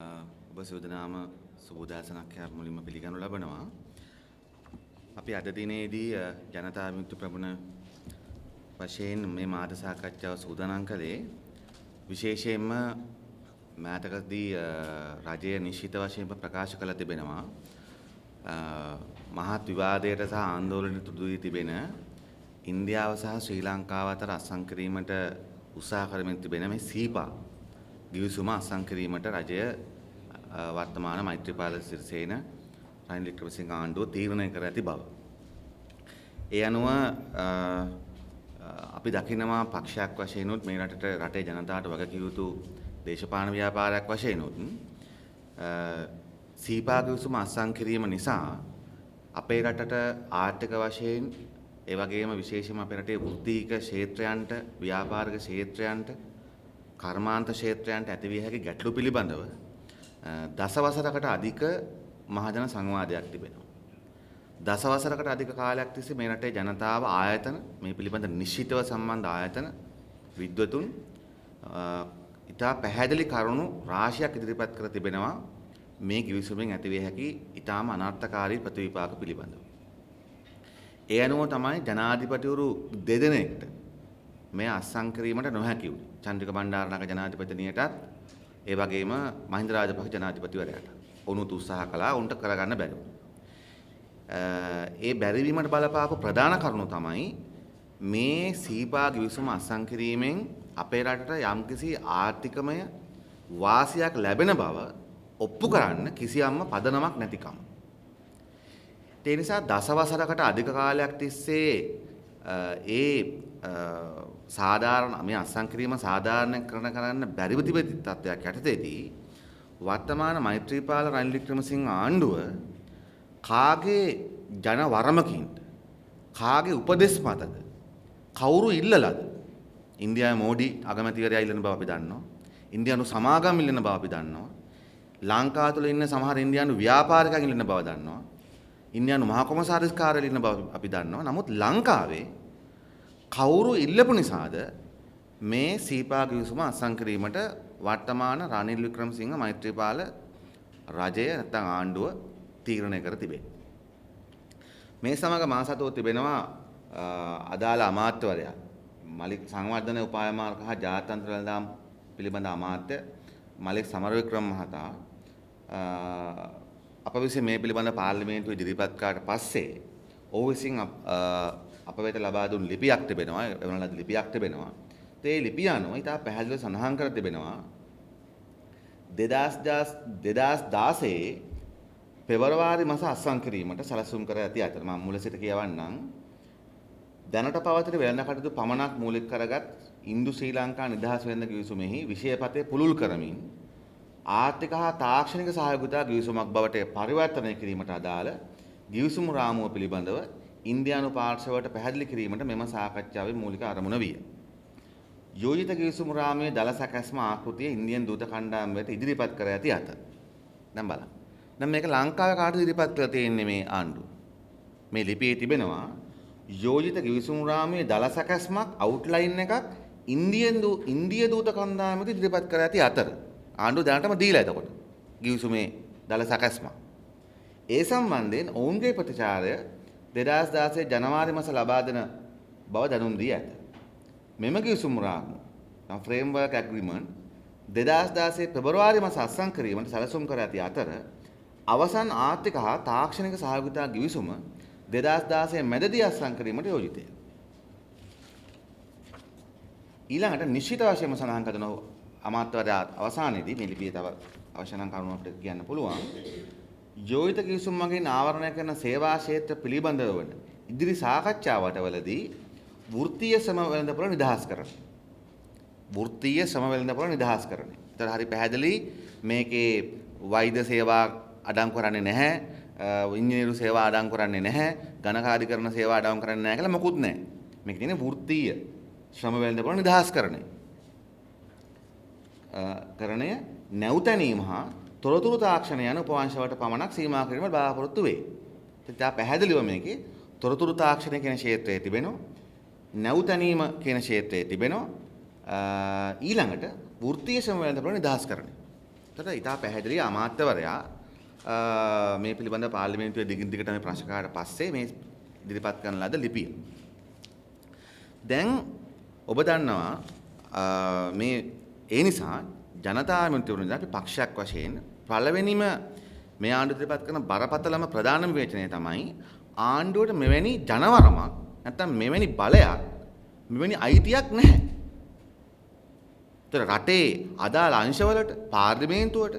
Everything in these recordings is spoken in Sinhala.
ඔබ සියලුදෙනාම සුබෝදෑසනක් මුලින්ම පිළිගනු ලබනවා. අපි අද දිනේදී ජනතා විමුක්ති ප්‍රමුණ වශයෙන් මේ මාධ්‍ය සාකච්ඡාව සූදානම් කළේ විශේෂයෙන්ම මෑතකදී රජය නිශ්චිත වශයෙන්ම ප්‍රකාශ කළ තිබෙනවා මහත් විවාදයට සහ ආందోලනයට තුඩු දී තිබෙන ඉන්දියාව සහ ශ්‍රී ලංකාව අතර අත්සන් කිරීමට උත්සාහ කරමින් තිබෙන මේ සීපා ගිවිසුම අත්සන් කිරීමට රජය වර්තමාන මෛත්‍රීපාල සිරිසේන රනිල් වික්‍රමසිංහ ආණ්ඩුව තීරණය කර ඇති බව. ඒ අනුව අපි දකිනවා පක්ෂයක් වශයෙන් උත් මේ රටේ ජනතාවට වගකිව යුතු දේශපාලන ව්‍යාපාරයක් වශයෙන් උත් සීපා ගිවිසුම අත්සන් කිරීම නිසා අපේ රටට ආර්ථික වශයෙන් ඒ වගේම විශේෂයෙන්ම අපේ රටේ වෘත්තීක ක්ෂේත්‍රයන්ට ව්‍යාපාරික ක්ෂේත්‍රයන්ට කර්මාන්ත ක්ෂේත්‍රයන්ට ඇතිවිය හැකි ගැටලු පිළිබඳව දසවසරකට අධික මහජන සංවාදයක් තිබෙනවා. දසවසරකට අධික කාලයක් තිස්සේ මේ රටේ ජනතාව ආයතන මේ පිළිබඳ නිශ්චිතව සම්බන්ධ ආයතන විද්වතුන් ඉතා පැහැදිලි කරුණු රාශියක් ඉදිරිපත් කර තිබෙනවා මේ කිවිසුමෙන් ඇතිවිය හැකි ඉතාම අනර්ථකාරී ප්‍රතිවිපාක පිළිබඳව. ඒ අනුව තමයි ජනාධිපතිවරු දෙදෙනෙක්ට මේ අත්සන් කිරීමට නොහැකි වුණේ. චන්ද්‍රික බණ්ඩාරනායක ජනාධිපතිනියටත් ඒ වගේම මහින්ද රාජපක්ෂ ජනාධිපතිවරයාට. උනුත් උත්සාහ කළා උන්ට කරගන්න බැරි වුණා. ඒ බැරිවීමට බලපාපු ප්‍රධාන කරුණු තමයි මේ සීපා ගිවිසුම අත්සන් කිරීමෙන් අපේ රටට යම්කිසි ආර්ථිකමය වාසියක් ලැබෙන බව ඔප්පු කරන්න කිසියම්ම පදනමක් නැතිකම. ඒ නිසා දසවසරකට අධික කාලයක් තිස්සේ ඒ සාධාරණ මේ අත්සන් කිරීම සාධාරණීකරණ කරන්න බැරිව තිබෙන තත්ත්වයක් යටතේදී වර්තමාන මෛත්‍රීපාල රනිල් වික්‍රමසිංහ ආණ්ඩුව කාගේ ජන වරමකින්ද කාගේ උපදෙස් මතද කවුරු ඉල්ලලාද ඉන්දියාවේ මෝඩි අගමැතිවරයා ඉල්ලන බව අපි දන්නවා. ඉන්දියානු සමාගම් ඉල්ලන බව අපි දන්නවා. ලංකාව තුළ ඉන්න සමහර ඉන්දියානු ව්‍යාපාරිකයන් ඉල්ලන බව දන්නවා. ඉන්දියානු මහා කොමසාරිස් කාර්යාලය ඉන්න බව අපි දන්නවා. නමුත් ලංකාවේ කවුරු ඉල්ලපු නිසාද මේ සීපා ගිවිසුම අත්සන් කිරීමට වර්තමාන රනිල් වික්‍රමසිංහ මෛත්‍රීපාල රජය නැත්නම් ආණ්ඩුව තීරණය කර තිබෙන්නේ. මේ සමග මා සතුව තිබෙනවා අදාළ අමාත්‍යවරයා මලික් සංවර්ධන උපාය මාර්ග හා ජාත්‍යන්තර වෙළඳාම් පිළිබඳ අමාත්‍ය මලික් සමරවික්‍රම මහතා අප විසින් මේ පිළිබඳ පාර්ලිමේන්තුවේ ඉදිරිපත් කරාට පස්සේ ඔහු විසින් අප වෙත ලබා දුන් ලිපියක් තිබෙනවා එවන ලද ලිපියක් තිබෙනවා. ඒ ලිපිය අනුව ඉතා පැහැදිලිව සඳහන් කර තිබෙනවා 2016 පෙබරවාරි මාස අත්සන් කිරීමට සැලසුම් කර ඇති අතර මම මුල සිට කියවන්නම්. දැනට පවතින වෙළඳ කටයුතු පමණක් මූලික කරගත් ඉන්දු ශ්‍රී ලංකා නිදහස් වෙළඳ ගිවිසුමෙහි විෂයපතේ පුළුල් කරමින් ආර්ථික හා තාක්ෂණික සහයෝගිතා ගිවිසුමක් බවට පරිවර්තනය කිරීමට අදාළ ගිවිසුම් රාමුව පිළිබඳව ඉන්දියානු පාර්ශවයට පැහැදිලි කිරීමට මෙම සාකච්ඡාවේ මූලික අරමුණ විය. යෝජිත ගිවිසුම් රාමුවේ දල සැකැස්ම ආකෘතිය ඉන්දියන් දූත කණ්ඩායම වෙත ඉදිරිපත් කර ඇති අතර. දැන් බලන්න. දැන් මේක ලංකාවේ කාටද ඉදිරිපත් කරලා තියෙන්නේ මේ ආණ්ඩුව? මේ ලිපියේ තිබෙනවා යෝජිත ගිවිසුම් රාමුවේ දල සැකැස්මක් අවුට්ලයින් එකක් ඉන්දිය දූත කණ්ඩායම වෙත ඉදිරිපත් කර ඇති අතර. ආණ්ඩුව දැනටම දීලා එතකොට ගිවිසුමේ දල සැකැස්මක්. ඒ සම්බන්ධයෙන් ඔවුන්ගේ ප්‍රතිචාරය 2016 ජනවාරි මාස ලබා දෙන බව දැනුම් දී ඇත. මෙම ගිවිසුම් රාමුව ෆ්‍රේම්වර්ක් ඇග්‍රීමන්ට් 2016 පෙබරවාරි මාස අත්සන් කිරීමට සැලසුම් කර ඇති අතර අවසන් ආර්ථික හා තාක්ෂණික සහයෝගිතා ගිවිසුම 2016 මැදදී අත්සන් කිරීමට යෝජිතය. ඊළඟට නිශ්චිත වශයෙන්ම සඳහන් කරන අමාත්‍යවරයා අවසානයේදී මේ ලිපියේ තව අවශ්‍ය නම් කරුණු අපිට කියන්න පුළුවන්. යෝජිත ගිවිසුම් මගින් ආවරණය කරන සේවා ක්ෂේත්‍ර පිළිබඳව වන ඉදිරි සාකච්ඡාවටවලදී වෘත්තීය ශ්‍රම වෙළඳපොළ නිදහස් කරන. වෘත්තීය ශ්‍රම වෙළඳපොළ නිදහස් කරන. ඒතර හරි පැහැදිලි මේකේ වෛද්‍ය සේවා අඩංගු කරන්නේ නැහැ, ඉංජිනේරු සේවා අඩංගු කරන්නේ නැහැ, ඝනකාධිකරණ සේවා අඩංගු කරන්නේ නැහැ කියලා මොකුත් නැහැ. මේක තියෙන්නේ වෘත්තීය ශ්‍රම වෙළඳපොළ නිදහස් කරණය. කරණය නැවතැනීම හා තොරතුරු තාක්ෂණය යන උපවංශවලට පමණක් සීමා කිරීමට බලාපොරොත්තු වේ. ඉතින් පැහැදිලිව මේකේ තොරතුරු තාක්ෂණය කියන ක්ෂේත්‍රයේ තිබෙනවා. නැවතැනීම කියන ක්ෂේත්‍රයේ තිබෙනවා. ඊළඟට වෘත්තීය ශ්‍රම වෙළඳපොළ නිදහස් කරණය. එතකොට ඊට පැහැදිලි අමාත්‍යවරයා මේ පිළිබඳ පාර්ලිමේන්තුවේ දිගින් දිගට මේ ප්‍රශ්න කාට පස්සේ මේ ඉදිරිපත් කරන ලද ලිපිය. දැන් ඔබ දන්නවා මේ ඒ නිසා ජනතා විමුක්තිවරුන් අපි පක්ෂයක් වශයෙන් පළවෙනිම මේ ආණ්ඩුව ඉදිරිපත් කරන බරපතලම ප්‍රධානම විවේචනය තමයි ආණ්ඩුවට මෙවැනි ජනවරමක් නැත්නම් මෙවැනි බලයක් මෙවැනි අයිතියක් නැහැ. රටේ අදාළ අංශවලට පාර්ලිමේන්තුවට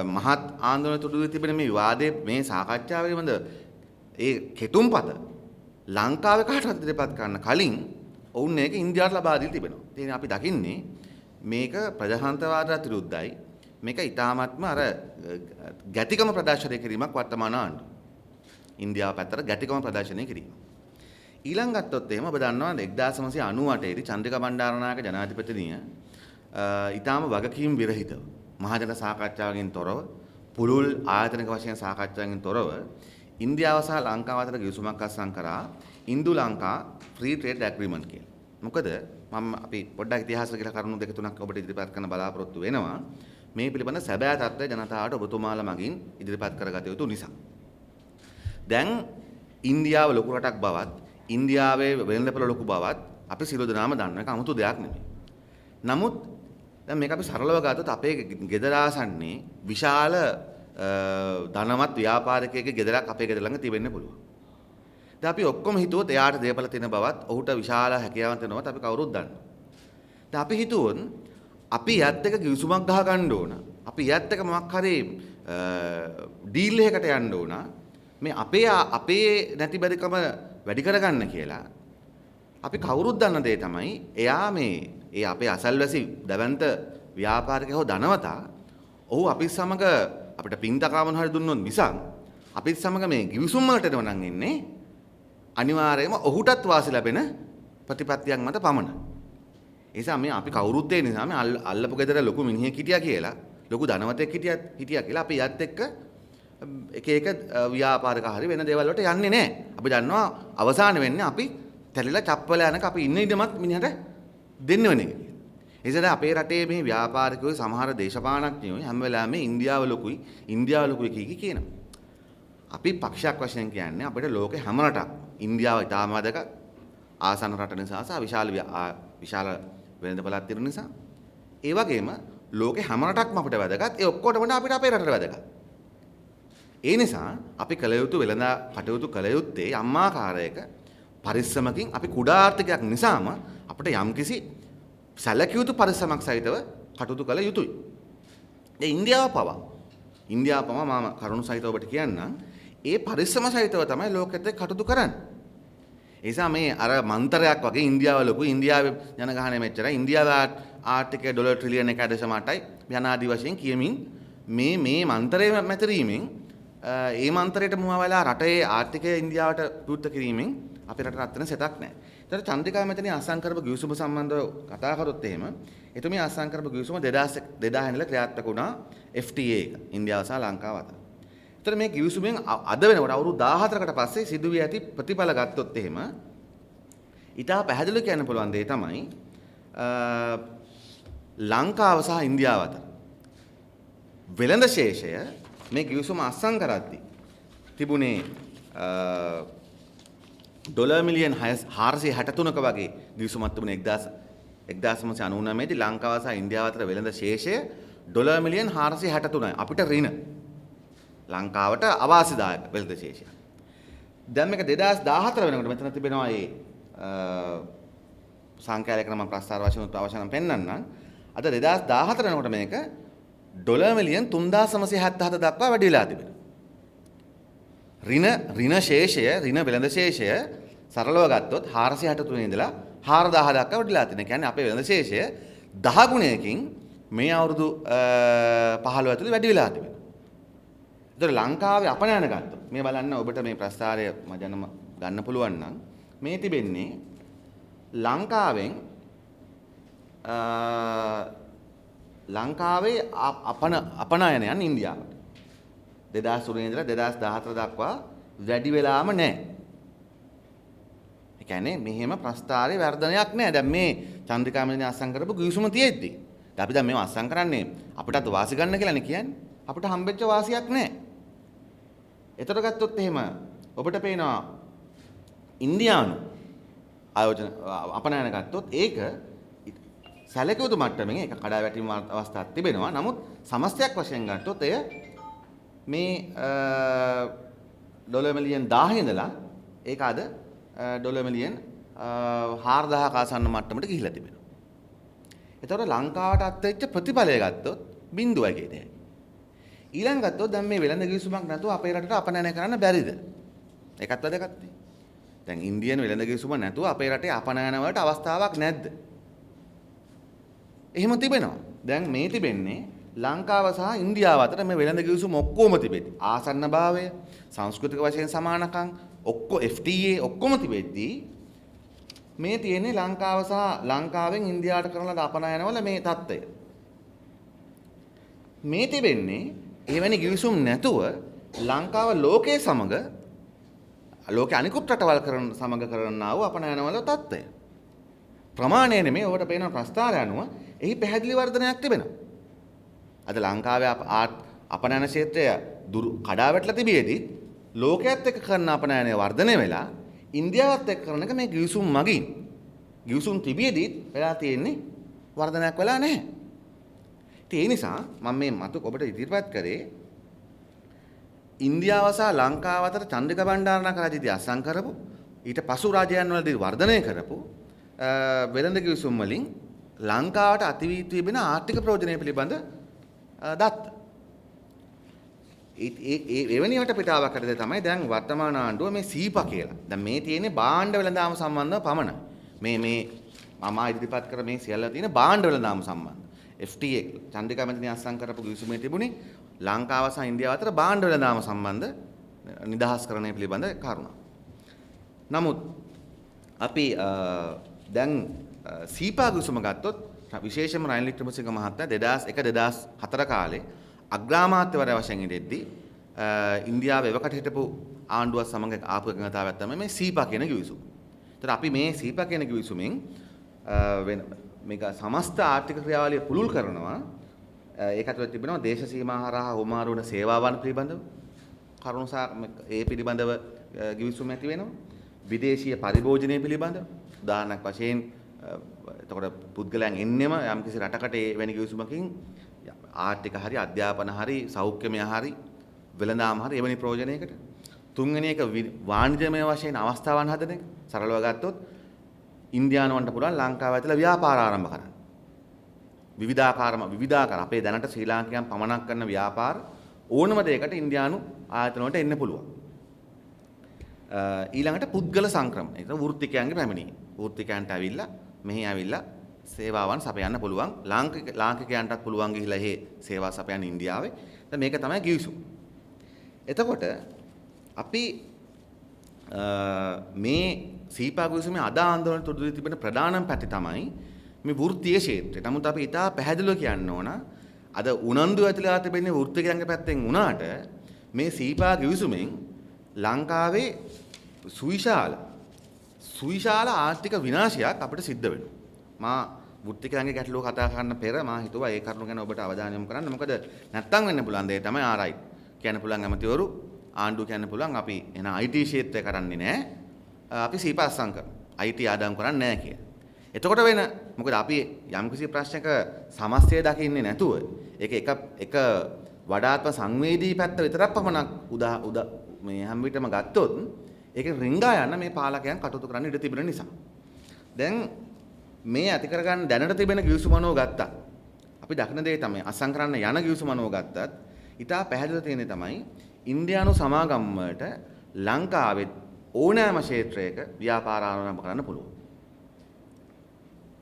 මහත් ආන්දෝලන තුඩු තිබෙන මේ විවාදයේ මේ සාකච්ඡාව පිළිබඳ ඒ කෙටුම්පත ලංකාවේ කාටවත් ඉදිරිපත් කරන්න කලින් ඔවුන් මේක ඉන්දියාවට ලබා දීලා තිබෙනවා. ඉතින් අපි දකින්නේ මේක ප්‍රජාතන්ත්‍රවාදයට විරුද්ධයි. මේක ඊටාත්ම අර ගැතිකම ප්‍රදර්ශනය කිරීමක් වර්තමාන ආණ්ඩුව. ඉන්දියාව පැත්තට ගැතිකම ප්‍රදර්ශනය කිරීම. ඊළඟ ගත්තොත් එහෙම ඔබ දන්නවා 1998 දී චන්ද්‍රිකා බණ්ඩාරනායක ජනාධිපතිනිය ඊටාම වගකීම් විරහිතව මහජන සාකච්ඡාවකින් තොරව පුළුල් ආයතනික වශයෙන් සාකච්ඡාවකින් තොරව ඉන්දියාව සහ ලංකාව අතර ගිවිසුමක් අත්සන් කරා ඉන්දු ලංකා ෆ්‍රී ට්‍රේඩ් ඇග්‍රීමන්ට් කියලා. මොකද අපි පොඩ්ඩක් ඉතිහාසය කියලා කරුණු දෙක තුනක් ඔබට ඉදිරිපත් කරන්න බලාපොරොත්තු වෙනවා. මේ පිළිබඳ සැබෑ තත්ත්වය ජනතාවට ඔබතුමාලා මගින් ඉදිරිපත් කරගත යුතු නිසා. දැන් ඉන්දියාව ලොකු රටක් බවත් ඉන්දියාවේ වෙළඳපොළ ලොකු බවත් අපි සියලු දෙනාම දන්නවා. ඒක 아무තු දෙයක් නෙමෙයි. නමුත් දැන් මේක අපි සරලව ගත්තොත් අපේ ගෙදර ආසන්නේ විශාල ධනවත් ව්‍යාපාරිකයෙක්ගේ ගෙදරක් අපේ ගෙදර ළඟ තිබෙන්න පුළුවන්. දැන් අපි ඔක්කොම හිතුවොත් එයාට දේපල තියෙන බවත් ඔහුට විශාල හැකියාවක් තියෙන බවත් අපි කවුරුත් දන්නවා. දැන් අපි හිතුවොත් අපි යත් එක ගිවිසුමක් ගහ ගන්න ඕන. අපි යත් එක මොකක් හරි ඩීල් එකකට යන්න ඕන. මේ අපේ නැති බැරිකම වැඩි කරගන්න කියලා අපි කවුරුත් දන්න දේ තමයි එයා ඒ අපේ අසල්වැසි දවන්ත ව්‍යාපාරිකයෝ හෝ ධනවතා ඔහු අපිත් සමග අපිට පින්තකාමන හරි දුන්නොත් මිසක් අපිත් සමග මේ ගිවිසුම් වලට එනවා නම් ඉන්නේ අනිවාර්යයෙන්ම ඔහුටත් වාසි ලැබෙන ප්‍රතිපත්තියක් මත පමණයි. ඒ නිසා මේ අපි කවුරුත් ඒ නිසා මේ අල්ලපු ගෙදර ලොකු මිනිහෙක් හිටියා කියලා ලොකු ධනවතෙක් හිටියා කියලා අපි යත් එක්ක එක ව්‍යාපාරික හරි වෙන දේවල් වලට යන්නේ නැහැ. අපි දන්නවා අවසාන වෙන්නේ අපි තැලිලා චප්පල යනක අපි ඉන්න ඉඩමත් මිනිහට දෙන්න වෙන එක. ඒ නිසා අපේ රටේ මේ ව්‍යාපාරිකයෝ සමහර දේශපාලනඥයෝ හැම වෙලාවෙම ඉන්දියාව ලොකුයි කී කියනවා. අපි පක්ෂයක් වශයෙන් කියන්නේ අපිට ලෝකේ හැම රටක් ඉන්දියාව ඉතාම වැදගත් ආසන්න රට නිසා සහ විශාල වෙළඳපළක් තියෙන නිසා ඒ වගේම ලෝකේ හැම රටක්ම අපිට වැදගත්. ඒ ඔක්කොටම අපිට අපේ රටට වැදගත්. ඒ නිසා අපි කළ යුතු වෙළඳ කටයුතු කළ යුත්තේ අම්මාකාරයක පරිස්සමකින් අපි කුඩා ආර්ථිකයක් නිසාම අපිට යම්කිසි සැලකිය යුතු පරිස්සමක් සහිතව කටයුතු කළ යුතුයි. ඒ ඉන්දියාව පවා මම කරුණු සහිතව ඔබට කියන්නම්. ඒ පරිස්සම සහිතව තමයි ලෝකෙත් එක්ක කටයුතු කරන්නේ. ඒ නිසා මේ අර මන්තරයක් වගේ ඉන්දියාව ලොකු ඉන්දියාවේ ජනගහනය මෙච්චරයි ඉන්දියාවේ ආර්ථිකය ඩොලර් ට්‍රිලියන් 1.8යි යනාදී වශයෙන් කියමින් මේ මන්තරේ මැතරීමෙන් ඒ මන්තරයට මුවා වෙලා රටේ ආර්ථිකය ඉන්දියාවට විවෘත කිරීමෙන් අපේ රට රත් වෙන සෙතක් නැහැ. ඒතර චන්ද්‍රිකා මෙතනින් අත්සන් කරපු ගිවිසුම සම්බන්ධව කතා කරොත් එහෙම එතුමිය අත්සන් කරපු ගිවිසුම 2000 ඉඳලා ක්‍රියාත්මක වුණා FTA එක ඉන්දියාව සහ ලංකාව අතර. ඒතර මේ ගිවිසුමෙන් අද වෙනකොට අවුරුදු 14කට පස්සේ සිදුවී ඇති ප්‍රතිඵල ගත්තොත් එහෙම ඊට පැහැදිලිව කියන්න පුළුවන් දේ තමයි ලංකාව සහ ඉන්දියාව අතර වෙළඳ ශේෂය මේ ගිවිසුම අත්සන් කරද්දී තිබුණේ ඩොලර් මිලියන් 463ක වගේ ගිවිසුමක් තිබුණේ 1999 දී ලංකාව සහ ඉන්දියාව අතර වෙළඳ ශේෂය ඩොලර් මිලියන් 463යි. අපිට ඍණ ලංකාවට අවාසිදායක වෙළඳ ශේෂය. දැන් මේක 2014 වෙනකොට මෙතන තිබෙනවා මේ සංඛ්‍යාලයක නම් ප්‍රස්තාර වශයෙන් අවශ්‍ය නම් පෙන්වන්නම්. අද 2014 වෙනකොට මේක ඩොලර් මිලියන් 3977 දක්වා වැඩි වෙලා තිබෙනවා. ඍණ ශේෂය ඍණ වෙළඳ ශේෂය සරලව ගත්තොත් 463 ඉඳලා 4000 දක්වා වැඩිලා තියෙනවා. කියන්නේ අපේ වෙළඳ ශේෂය 10 ගුණයකින් මේ අවුරුදු 15 ඇතුළේ වැඩි වෙලා තිබෙනවා. ඒතර ලංකාවේ අපනයන ගත්තොත් මේ බලන්න ඔබට මේ ප්‍රස්තාරය මජනම ගන්න පුළුවන් නම් මේ තිබෙන්නේ ලංකාවේ අපනයනයන් ඉන්දියාවට 2003 ඉඳලා 2014 දක්වා වැඩි වෙලාම නැහැ. ඒ කියන්නේ මෙහෙම ප්‍රස්තාරයේ වර්ධනයක් නැහැ. දැන් මේ චන්ද්‍රිකා මෙතන අත්සන් කරපු ගිවිසුම තියෙද්දි. අපි දැන් මේව අස්සම් කරන්නේ අපිටත් වාසි ගන්න කියලානේ කියන්නේ. අපිට හම්බෙච්ච වාසියක් නැහැ. එතකොට ගත්තොත් එහෙම ඔබට පේනවා ඉන්දියානු ආයෝජන අපනයන ගත්තොත් ඒක සැලකිය යුතු මට්ටමින් ඒක කඩා වැටීම් අවස්ථාවක් තිබෙනවා. නමුත් සමස්තයක් වශයෙන් ගත්තොත් එය මේ ඩොලර් මිලියන් 1000 ඉඳලා ඒක අද ඩොලර් මිලියන් 4000ක ආසන්න මට්ටමට ගිහිලා තිබෙනවා. එතකොට ලංකාවට අත්වෙච්ච ප්‍රතිඵලය ගත්තොත් 0යි කියන්නේ. ඊළඟ ගත්තොත් දැන් මේ වෙළඳ කිවිසුමක් නැතුව අපේ රටට අපනයන කරන්න බැරිද? ඒකත් වැදගත්. දැන් ඉන්දියන් වෙළඳ කිවිසුම නැතුව අපේ රටේ අපනයන වලට අවස්ථාවක් නැද්ද? එහෙම තිබෙනවා. දැන් මේ තිබෙන්නේ ලංකාව සහ ඉන්දියාව අතර මේ වෙළඳ කිවිසුම ඔක්කොම තිබෙද්දි ආසන්න භාවය, සංස්කෘතික වශයෙන් සමානකම් ඔක්කොම FTA ඔක්කොම තිබෙද්දී මේ තියෙන්නේ ලංකාව සහ ලංකාවෙන් ඉන්දියාවට කරන ලද අපනයනවල මේ தত্ত্বය. මේ තිබෙන්නේ එවැනි කිවිසුම් නැතුව ලංකාව ලෝකයේ සමග ලෝකයේ අනිකුත් රටවල් සමග කරන්නා වූ අපනයනවල தত্ত্বය. ප්‍රමාණය නෙමෙයි ඔබට පේන ප්‍රස්තාරය අනුව එහි පැහැදිලි වර්ධනයක් තිබෙනවා. අද ලංකාවේ අපනයන ක්ෂේත්‍රය කඩා වැටලා තිබියදී ලෝකයේත් එක්ක කරන අපනයනය වර්ධනය වෙලා ඉන්දියාවත් එක්ක කරන එක මේ ගිවිසුම් මගින් ගිවිසුම් තිබියදී වෙලා තියෙන්නේ වර්ධනයක් වෙලා නැහැ. ඒ නිසා මම මේ මතු ඔබට ඉදිරිපත් කරේ ඉන්දියාව සහ ලංකාව අතර චන්ද්‍රිකා බණ්ඩාරනායක රජදී අත්සන් කරපු ඊට පසු රාජ්‍යයන් වලදී වර්ධනය කරපු වෙළඳ කිවිසුම් වලින් ලංකාවට අතිවී තිබෙන ආර්ථික ප්‍රයෝජනය පිළිබඳ දත්ත. එවැනි වටපිටාවක් හරිද තමයි දැන් වර්තමාන ආණ්ඩුව මේ සීපා කියලා. දැන් මේ තියෙන්නේ භාණ්ඩ වෙළඳාම සම්බන්ධව පමණයි. මේ මම ඉදිරිපත් කර මේ සියල්ල තියෙන භාණ්ඩ වෙළඳාම සම්බන්ධ. FTA චන්ද්‍රිකා මැතිණිය අත්සන් කරපු කිවිසුමේ තිබුණේ ලංකාව සහ ඉන්දියාව අතර භාණ්ඩ වෙළඳාම සම්බන්ධ නිදහස්කරණය පිළිබඳ කරුණක්. නමුත් අපි දැන් සීපා කිවිසුම ගත්තොත් විශේෂයෙන්ම රනිල් වික්‍රමසිංහ මහත්තයා 2001-2004 කාලේ අග්‍රාමාත්‍යවරයා වශයෙන් ඉඳෙද්දී ඉන්දියාව එවකට හිටපු ආණ්ඩුවත් සමග ආපු එකඟතාවයක් තමයි මේ සීපා කියන කිවිසුම. ඒතර අපි මේ සීපා කියන කිවිසුමෙන් මේක සමස්ත ආර්ථික ක්‍රියාවලිය පුළුල් කරනවා. ඒක ඇතුළත තිබෙනවා දේශ සීමා හරහා හුවමාරු වන සේවාවන් පිළිබඳව කරුණු ඒ පිළිබඳව කිවිසුම ඇති වෙනවා. විදේශීය පරිභෝජනය පිළිබඳව උදාහරණයක් වශයෙන් එතකොට පුද්ගලයන් එන්නෙම යම්කිසි රටකට ඒ වැනි කිවිසුමකින් ආර්ථික හරි අධ්‍යාපන හරි සෞඛ්‍යමය හරි වෙළඳාම හරි එවැනි ප්‍රයෝජනයකට. තුන්වෙනි එක වාණිජමය වශයෙන් අවස්ථාවන් හදන එක. සරලව ගත්තොත් ඉන්දියානුවන්ට පුළුවන් ලංකාව ඇතුළේ ව්‍යාපාර ආරම්භ කරන්න. විවිධාකාර අපේ දැනට ශ්‍රී ලාංකිකයන් පමණක් කරන ව්‍යාපාර ඕනම දෙයකට ඉන්දියානු ආයතන වලට එන්න පුළුවන්. ඊළඟට පුද්ගල සංක්‍රමණ. ඒක වෘත්තිකයන්ගේ පැමිණීම. වෘත්තිකයන්ට ඇවිල්ලා මෙහි ඇවිල්ලා සේවාවන් සපයන්න පුළුවන්. ලාංකිකයන්ටත් පුළුවන් ගිහිලා එහෙ සේවා සපයන්න ඉන්දියාවේ. දැන් මේක තමයි කිවිසුම. එතකොට අපි මේ සීපා කිවිසුමේ අද ආందోලන තුඩුවේ තිබෙන ප්‍රධානම පැති තමයි මේ වෘත්තීය ක්ෂේත්‍රය. නමුත් අපි ඉතා පැහැදිලිව කියන්න ඕන අද උනන්දු ඇතිලා තිබෙන්නේ වෘත්තිකයන්ගේ පැත්තෙන් වුණාට මේ සීපා කිවිසුමෙන් ලංකාවේ සුවිශාල ආර්ථික විනාශයක් අපිට සිද්ධ වෙනවා. මා වෘත්තිකයන්ගේ ගැටලුව කතා කරන්න පෙර මා හිතුවා ඒ කරුණ ගැන ඔබට අවධානය යොමු කරන්න. මොකද නැත්තම් වෙන්න පුළුවන් දේ තමයි RI කියන්න පුළුවන් ඇමතිවරු ආණ්ඩුව කියන්න පුළුවන් අපි එන IT ක්ෂේත්‍රය කරන්නේ නැහැ. අපි සීපාස්සම් කරනවා. IT ආදායම් කරන්නේ නැහැ කියලා. එතකොට වෙන මොකද අපි යම්කිසි ප්‍රශ්නයක සමස්තය දකින්නේ නැතුව ඒක එක වඩාත්ම සංවේදී පැත්ත විතරක් පමණක් මේ හැම විටම ගත්තොත් ඒක රිංගා යන මේ පාලකයන් කටයුතු කරන්න ඉඩ තිබෙන නිසා. දැන් මේ ඇති කරගන්න දැනට තිබෙන කිවිසුමනෝ ගත්තා. අපි දක්න දේ තමයි අසං කරන්න යන කිවිසුමනෝ ගත්තත් ඉතා පැහැදිලිව තියෙන්නේ තමයි ඉන්දියානු සමාගම් වලට ලංකාවේ ඕනෑම ක්ෂේත්‍රයක ව්‍යාපාර ආරම්භ කරන්න පුළුවන්.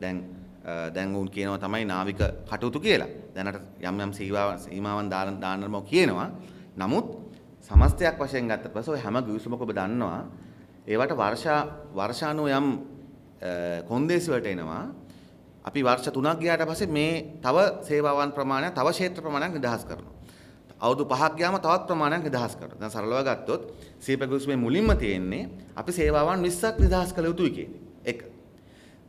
දැන් උන් කියනවා තමයි නාවික කටයුතු කියලා. දැනට යම් සීමාවන් දාන්නම කියනවා. නමුත් සමස්තයක් වශයෙන් ගත්තට පස්සේ ඔය හැම කිවිසුමක ඔබ දන්නවා ඒවට වර්ෂානුව යම් කොන්දේසි වලට එනවා. අපි වර්ෂ 3ක් ගියාට පස්සේ මේ තව සේවාවන් ප්‍රමාණයක් තව ක්ෂේත්‍ර ප්‍රමාණයක් නිදහස් කරනවා. අවුරුදු 5ක් ගියාම තවත් ප්‍රමාණයක් නිදහස් කරනවා. දැන් සරලව ගත්තොත් සීපා කිවිසුමේ මුලින්ම තියෙන්නේ අපි සේවාවන් 20ක් නිදහස් කළ යුතුයි කියන්නේ. එක.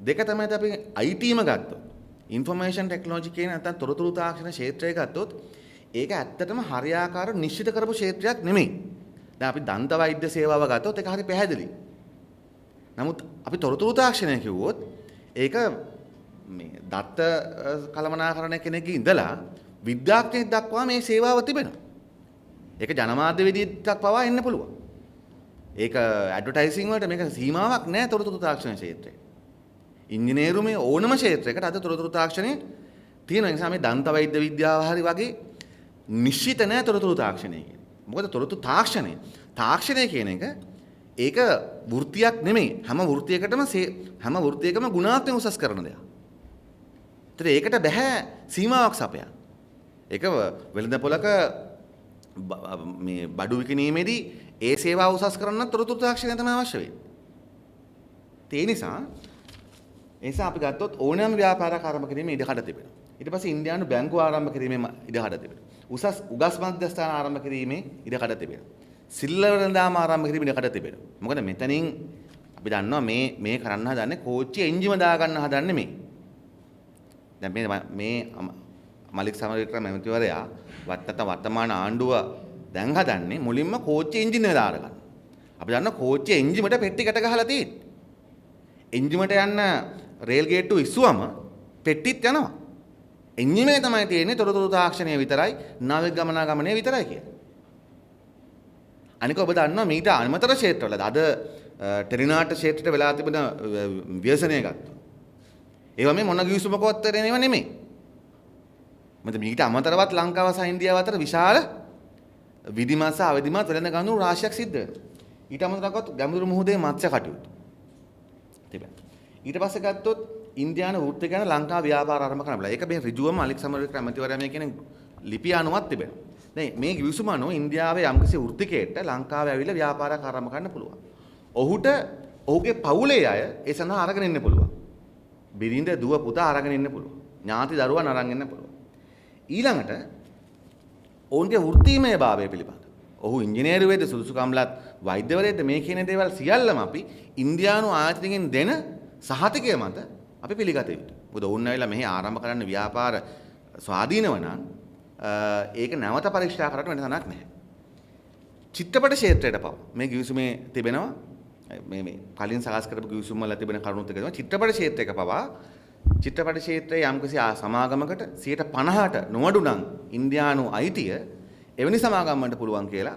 දෙක තමයි අපි ITම ගත්තොත් ඉන්ෆර්මේෂන් ටෙක්නොලොජි කියන නැත්නම් තොරතුරු තාක්ෂණ ක්ෂේත්‍රය ගත්තොත් ඒක ඇත්තටම හරියාකාරව නිශ්චිත කරපු ක්ෂේත්‍රයක් නෙමෙයි. දැන් අපි දන්ත වෛද්‍ය සේවාව ගත්තොත් ඒක හරි පැහැදිලි. නමුත් අපි තොරතුරු තාක්ෂණය කිව්වොත් ඒක මේ දත්ත කළමනාකරණ කෙනෙක්ගේ ඉඳලා විද්‍යාඥයෙක් දක්වා මේ සේවාව තිබෙනවා. ඒක ජනමාධ්‍ය විදිහට පවා එන්න පුළුවන්. ඒක ඇඩ්වර්ටයිසිං වලට මේක සීමාවක් නැහැ තොරතුරු තාක්ෂණ ක්ෂේත්‍රේ. ඉංජිනේරුමේ ඕනම ක්ෂේත්‍රයකට අද තොරතුරු තාක්ෂණය තියෙන නිසා මේ දන්ත වෛද්‍ය විද්‍යාව හරි වගේ නිශ්චිත නැහැ තොරතුරු තාක්ෂණය කියන්නේ. මොකද තොරතුරු තාක්ෂණය කියන එක ඒක වෘත්තියක් නෙමෙයි. හැම වෘත්තියකම ගුණාත්මක උසස් කරන දෙයක්. ඒකට බෑ සීමාවක් සපයන්න. ඒක වෙළඳ පොලක මේ බඩු විකිණීමේදී ඒ සේවාව උසස් කරන්න තොරතුරු තාක්ෂණය තමයි අවශ්‍ය වෙන්නේ. ඒ නිසා අපි ගත්තොත් ඕනෑම ව්‍යාපාරයක් ආරම්භ කිරීමේ ඉඩකඩ තිබෙනවා. ඊට පස්සේ ඉන්දියානු බැංකු ආරම්භ කිරීමේ ඉඩකඩ තිබෙනවා. උගස් මධ්‍යස්ථාන ආරම්භ කිරීමේ ඉඩකඩ තිබෙනවා. සිල්ලර වෙළඳාම ආරම්භ කිරීමේ ඉඩකඩ තිබෙනවා. මොකද මෙතනින් අපි දන්නවා මේ කරන්න හදන්නේ කෝච්චිය එන්ජිම දාගන්න හදන්නේ මේ. දැන් මේ මලික් සමරවික්‍රම මැතිවරයා වර්තමාන ආණ්ඩුව දැන් හදන්නේ මුලින්ම කෝච්චිය එන්ජින් එක දාලා ගන්න. අපි දන්නවා කෝච්චිය එන්ජිමට පෙට්ටි කැට ගහලා තියෙන්නේ. එන්ජිමට යන්න රේල් ගේට්ටුව ඉස්සුවම පෙට්ටිත් යනවා. එන්ජිමේ තමයි තියෙන්නේ තොරතුරු තාක්ෂණය විතරයි, නාවික ගමනාගමනය විතරයි කියන්නේ. අනික ඔබ දන්නවා මීට අමතර ක්ෂේත්‍රවල අද ටෙලිනාට්‍ය ක්ෂේත්‍රයට වෙලා තිබෙන ව්‍යසනය ගත්තා. ඒවා මේ මොන ගිවිසුමකවත් ඒවා නෙමෙයි. මොකද මීට අමතරවත් ලංකාව සහ ඉන්දියාව අතර විශාල විධිමත් අවදිමත් වෙළඳ ගනුදෙනු රාශියක් සිද්ධ වෙනවා. ඊට අමතරව ගැඹුරු මුහුදේ මත්ස්‍ය කටයුතු තිබෙනවා. ඊට පස්සේ ගත්තොත් ඉන්දියානු වෘත්ති ගැන ලංකාව ව්‍යාපාර ආරම්භ කරන්න බලා. ඒක මේ ඍජුවම මලික් සමරවික්‍රම මැතිවරයා මේ කියන ලිපිය අනුවත් තිබෙනවා. දැන් මේ ගිවිසුම අනුව ඉන්දියාවේ යම්කිසි වෘත්තිකයෙක්ට ලංකාවේ ඇවිල්ලා ව්‍යාපාරයක් ආරම්භ කරන්න පුළුවන්. ඔහුට ඔහුගේ පවුලේ අය ඒ සඳහා අරගෙන ඉන්න පුළුවන්. බිරිඳ දුව පුතා අරගෙන ඉන්න පුළුවන්. ඥාති දරුවන් අරන් ඉන්න පුළුවන්. ඊළඟට ඔවුන්ගේ වෘත්තීමය භාවය පිළිබඳ. ඔහු ඉංජිනේරුවේද සුදුසුකම්ලත් වෛද්‍යවරයෙක්ද මේ කියන දේවල් සියල්ලම අපි ඉන්දියානු ආයතනයෙන් දෙන සහතිකය මත අපි පිළිගත යුතුයි. මොකද ඔවුන් ඇවිල්ලා මෙහි ආරම්භ කරන්න ව්‍යාපාර ස්වාධීනව නම් ඒක නැවත පරීක්ෂා කරන්න වෙන තැනක් නැහැ. චිත්‍රපට ක්ෂේත්‍රයට පව මේ ගිවිසුමේ තිබෙනවා මේ කලින් සකස් කරපු ගිවිසුම් වල තිබෙන කරුණුත් එක තමයි චිත්‍රපට ක්ෂේත්‍රයක පවා චිත්‍රපට ක්ෂේත්‍රයේ යම්කිසි සමාගමකට 50%ට නොවඩු නම් ඉන්දියානු අයිතිය එවැනි සමාගම් වලට පුළුවන් කියලා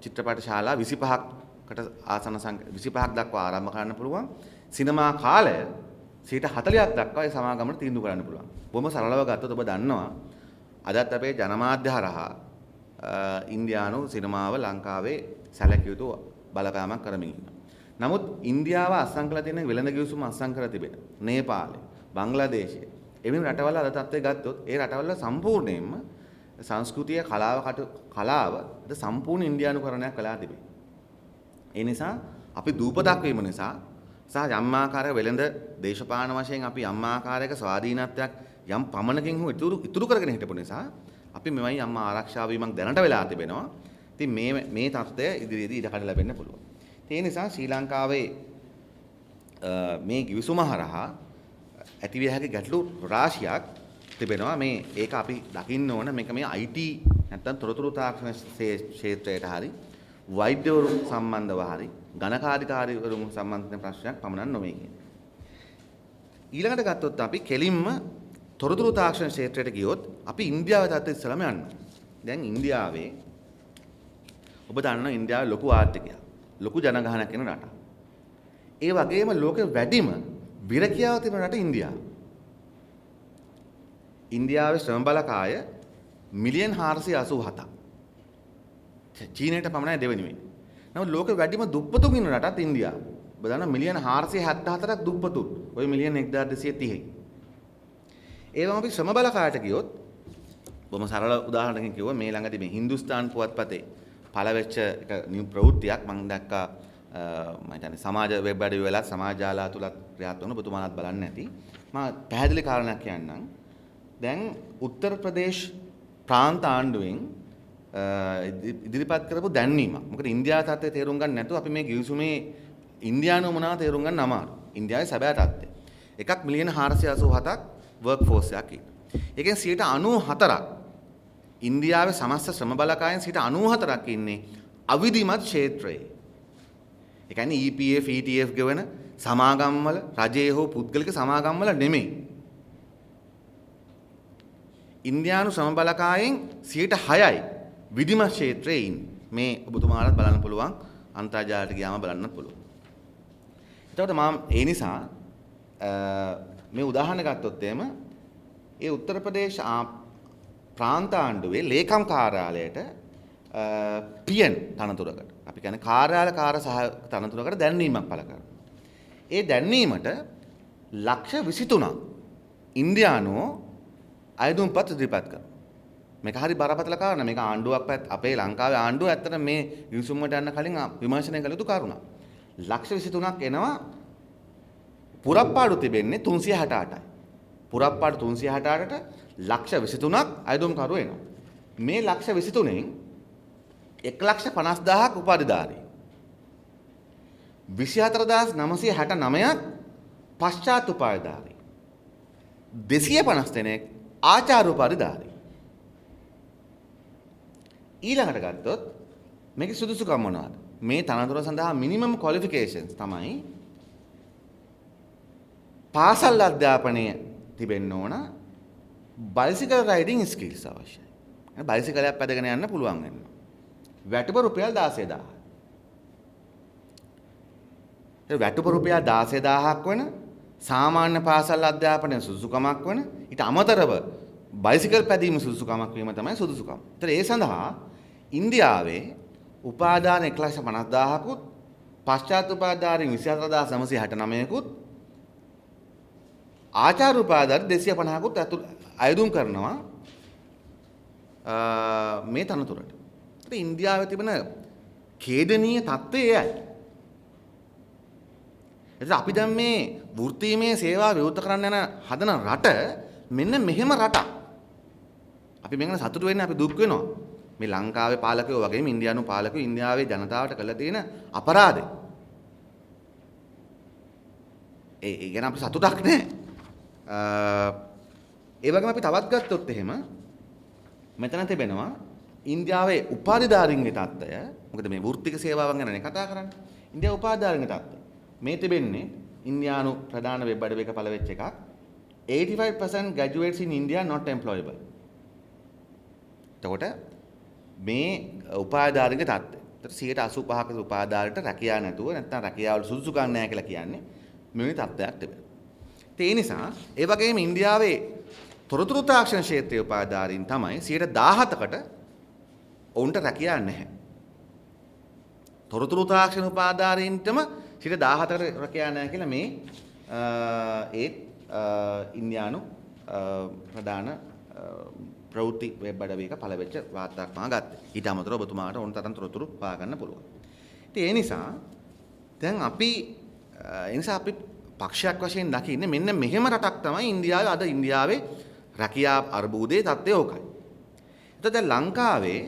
චිත්‍රපට ශාලා 25කට ආසන 25ක් දක්වා ආරම්භ කරන්න පුළුවන්. සිනමා කාලය 40ක් දක්වා ඒ සමාගමට තීන්දුව කරන්න පුළුවන්. බොහොම සරලව ගත්තොත් ඔබ දන්නවා අදත් අපේ ජනමාධ්‍ය හරහා ඉන්දියානු සිනමාව ලංකාවේ සැලකිය යුතු බලපෑමක් කරමින් ඉන්නවා. නමුත් ඉන්දියාව අත්සන් කරලා තියෙන වෙළඳ ගිවිසුම අත්සන් කරලා තිබෙන නේපාලය, බංග්ලාදේශය එවැනි රටවල් අද තත්ත්වය ගත්තොත් ඒ රටවල සම්පූර්ණයෙන්ම සංස්කෘතිය කලාව අද සම්පූර්ණ ඉන්දියානුකරණයක් කළා තිබේ. ඒ නිසා අපි දූපතක් වීම නිසා සහ යම් ආකාරයක වෙළඳ දේශපාලන වශයෙන් අපි යම් ආකාරයක ස්වාධීනත්වයක් යම් පමණකින් හෝ ඉතුරු කරගෙන හිටපු නිසා අපි මෙවයි යම් ආරක්ෂා වීමක් දැනට වෙලා තිබෙනවා. ඉතින් මේ තත්ත්වය ඉදිරියේදී ඉඩකඩ ලැබෙන්න පුළුවන්. ඒ නිසා ශ්‍රී ලංකාවේ මේ ගිවිසුම හරහා ඇතිවිය හැකි ගැටලු රාශියක් තිබෙනවා. ඒක අපි දකින්න ඕන මේක මේ IT නැත්නම් තොරතුරු තාක්ෂණ ක්ෂේත්‍රයට හරි වෛද්‍යවරු සම්බන්ධව හරි ගණකාධිකාරීවරු සම්බන්ධ ප්‍රශ්නයක් පමණක් නොවේ කියන්නේ. ඊළඟට ගත්තොත් අපි කෙලින්ම තොරතුරු තාක්ෂණ ක්ෂේත්‍රයට ගියොත් අපි ඉන්දියාවේ තත්ත්වය ඉස්සලම යන්න. දැන් ඉන්දියාවේ ඔබ දන්නවා ඉන්දියාවේ ලොකු ආර්ථිකයක්, ලොකු ජනගහනයක් වෙන රටක්. ඒ වගේම ලෝකෙ වැඩිම විරකියාව තියෙන රට ඉන්දියාව. ඉන්දියාවේ ශ්‍රම බලකාය මිලියන් 487ක්. චීනයට පමණයි දෙවෙනි වෙන්නේ. නමුත් ලෝකෙ වැඩිම දුප්පතුන් ඉන්න රටත් ඉන්දියාව. ඔබ දන්නවා මිලියන් 474ක් දුප්පතුන්. ඔය මිලියන් 1230යි. ඒවම අපි ශ්‍රම බලකායට ගියොත් බොහොම සරල උදාහරණකින් කිව්වා මේ ළඟදී මේ හින්දුස්තාන් පුවත්පතේ පළවෙච්ච එක ප්‍රවෘත්තියක් මම දැක්කා මම හිතන්නේ සමාජ වෙබ් අඩවි වල සමාජ ජාලා තුලත් ක්‍රියාත්මක වුණ ඔබතුමාලත් බලන්න ඇති. මම පැහැදිලි කාරණයක් කියන්නම්. දැන් උත්තර ප්‍රදේශ ප්‍රාන්ත ආණ්ඩුවෙන් ඉදිරිපත් කරපු දැන්වීමක්. මොකද ඉන්දියාවේ තත්ත්වය තේරුම් ගන්න නැතුව අපි මේ ගිවිසුමේ ඉන්දියානු මොනවද තේරුම් ගන්න අමාරු. ඉන්දියාවේ සැබෑ තත්ත්වය. එකක් මිලියන 487ක් වර්ක් ෆෝස් එකක් ඉන්නවා. ඒ කියන්නේ 94ක් ඉන්දියාවේ සමස්ත ශ්‍රම බලකායෙන් 94ක් ඉන්නේ අවිධිමත් ක්ෂේත්‍රයේ. ඒ කියන්නේ EPF ETF ගෙවන සමාගම්වල රජයේ හෝ පුද්ගලික සමාගම්වල නෙමෙයි. ඉන්දියානු ශ්‍රම බලකායෙන් 6යි විධිමත් ක්ෂේත්‍රයේ ඉන්නේ. මේ ඔබතුමාලත් බලන්න පුළුවන් අන්තර්ජාලයට ගියාම බලන්නත් පුළුවන්. එතකොට මම ඒ නිසා මේ උදාහරණ ගත්තොත් එහෙම ඒ උත්තර ප්‍රදේශ ප්‍රාන්ත ආණ්ඩුවේ ලේකම් කාර්යාලයට පියන් තනතුරකට අපි කියන්නේ කාර්යාලකාර සහ තනතුරකට දැන්වීමක් පළ කරනවා. ඒ දැන්වීමට ලක්ෂ 23ක් ඉන්දියානුවෝ අයදුම්පත් ඉදිරිපත් කරනවා. මේක හරි බරපතල කාරණා. මේක ආණ්ඩුවක් අපේ ලංකාවේ ආණ්ඩුව ඇත්තට මේ විසුම්මට යන්න කලින් විමර්ශනය කළ යුතු කරුණක්. ලක්ෂ 23ක් එනවා. පුරප්පාඩු තිබෙන්නේ 368යි. පුරප්පාඩු 368ට ලක්ෂ 23ක් අයදුම්කරු එනවා. මේ ලක්ෂ 23න් 1,50,000ක් උපාධිධාරී. 24,969ක් පශ්චාත් උපාධිධාරී. 250 දෙනෙක් ආචාර්ය උපාධිධාරී. ඊළඟට ගත්තොත් මේකේ සුදුසුකම් මොනවාද? මේ තනතුර සඳහා මිනිමම් ක්වොලිෆිකේෂන්ස් තමයි පාසල් අධ්‍යාපනය තිබෙන්න ඕන. බයිසිකල් රයිඩින් ස්කිල්ස් අවශ්‍යයි. බයිසිකලයක් පැදගෙන යන්න පුළුවන් වෙනවා. වැටුප රුපියල් 16,000. ඒ වැටුප රුපියල් 16,000ක් වන සාමාන්‍ය පාසල් අධ්‍යාපනය සුදුසුකමක් වන ඊට අමතරව බයිසිකල් පැදීම සුදුසුකමක් වීම තමයි සුදුසුකම. ඒතර ඒ සඳහා ඉන්දියාවේ උපාදාන 1,50,000කුත් පශ්චාත් උපාධාරීන් 24,969කුත් ආචාර්ය උපාධාරී 250කුත් අයදුම් කරනවා මේ තනතුරට. ඒත් ඉන්දියාවේ තිබෙන ඛේදනීය තත්ත්වය එයයි. එතකොට අපි දැන් මේ වෘත්තීමය සේවා විවෘත කරන්න යන හදන රට මෙන්න මෙහෙම රටක්. අපි මේක සතුටු වෙන්නේ අපි දුක් වෙනවා. මේ ලංකාවේ පාලකයෝ වගේම ඉන්දියානු පාලකයෝ ඉන්දියාවේ ජනතාවට කළ තියෙන අපරාධය. ඒ ගැන අපි සතුටක් නැහැ. ඒ වගේම අපි තවත් ගත්තොත් එහෙම මෙතන තිබෙනවා ඉන්දියාවේ උපාධිධාරීන්ගේ තත්ත්වය. මොකද මේ වෘත්තික සේවාවන් ගැනනේ කතා කරන්නේ. ඉන්දියාවේ උපාධිධාරීන්ගේ තත්ත්වය. මේ තිබෙන්නේ ඉන්දියානු ප්‍රධාන වෙබ් අඩවි එක පළ වෙච්ච එකක්. 85% graduates in India not employable. එතකොට මේ උපාධිධාරීන්ගේ තත්ත්වය. එතකොට 85% උපාධිධාරීට රැකියාව නැතුව නැත්නම් රැකියාවල සුදුසුකම් නැහැ කියලා කියන්නේ මෙවැනි තත්ත්වයක් තිබෙනවා. ඒ නිසා ඒ වගේම ඉන්දියාවේ තොරතුරු තාක්ෂණ ක්ෂේත්‍රයේ උපාධිධාරීන් තමයි 17%කට ඔවුන්ට රැකියාව නැහැ. තොරතුරු තාක්ෂණ උපාධිධාරීන්ටම 17%කට රැකියාව නැහැ කියලා මේ ඉන්දියානු ප්‍රධාන ප්‍රවෘත්ති වෙබ් අඩවි එක පළ වෙච්ච වාර්තාවක් මම ගත්තා. ඊට අමතරව ඔබතුමාට ඕන තරම් තොරතුරු හොයාගන්න පුළුවන්. ඉතින් ඒ නිසා දැන් අපි පක්ෂයක් වශයෙන් දකින්නේ මෙන්න මෙහෙම රටක් තමයි ඉන්දියාවේ. අද ඉන්දියාවේ රැකියා අර්බුදයේ තත්ත්වය ඕකයි. එතකොට දැන් ලංකාවේ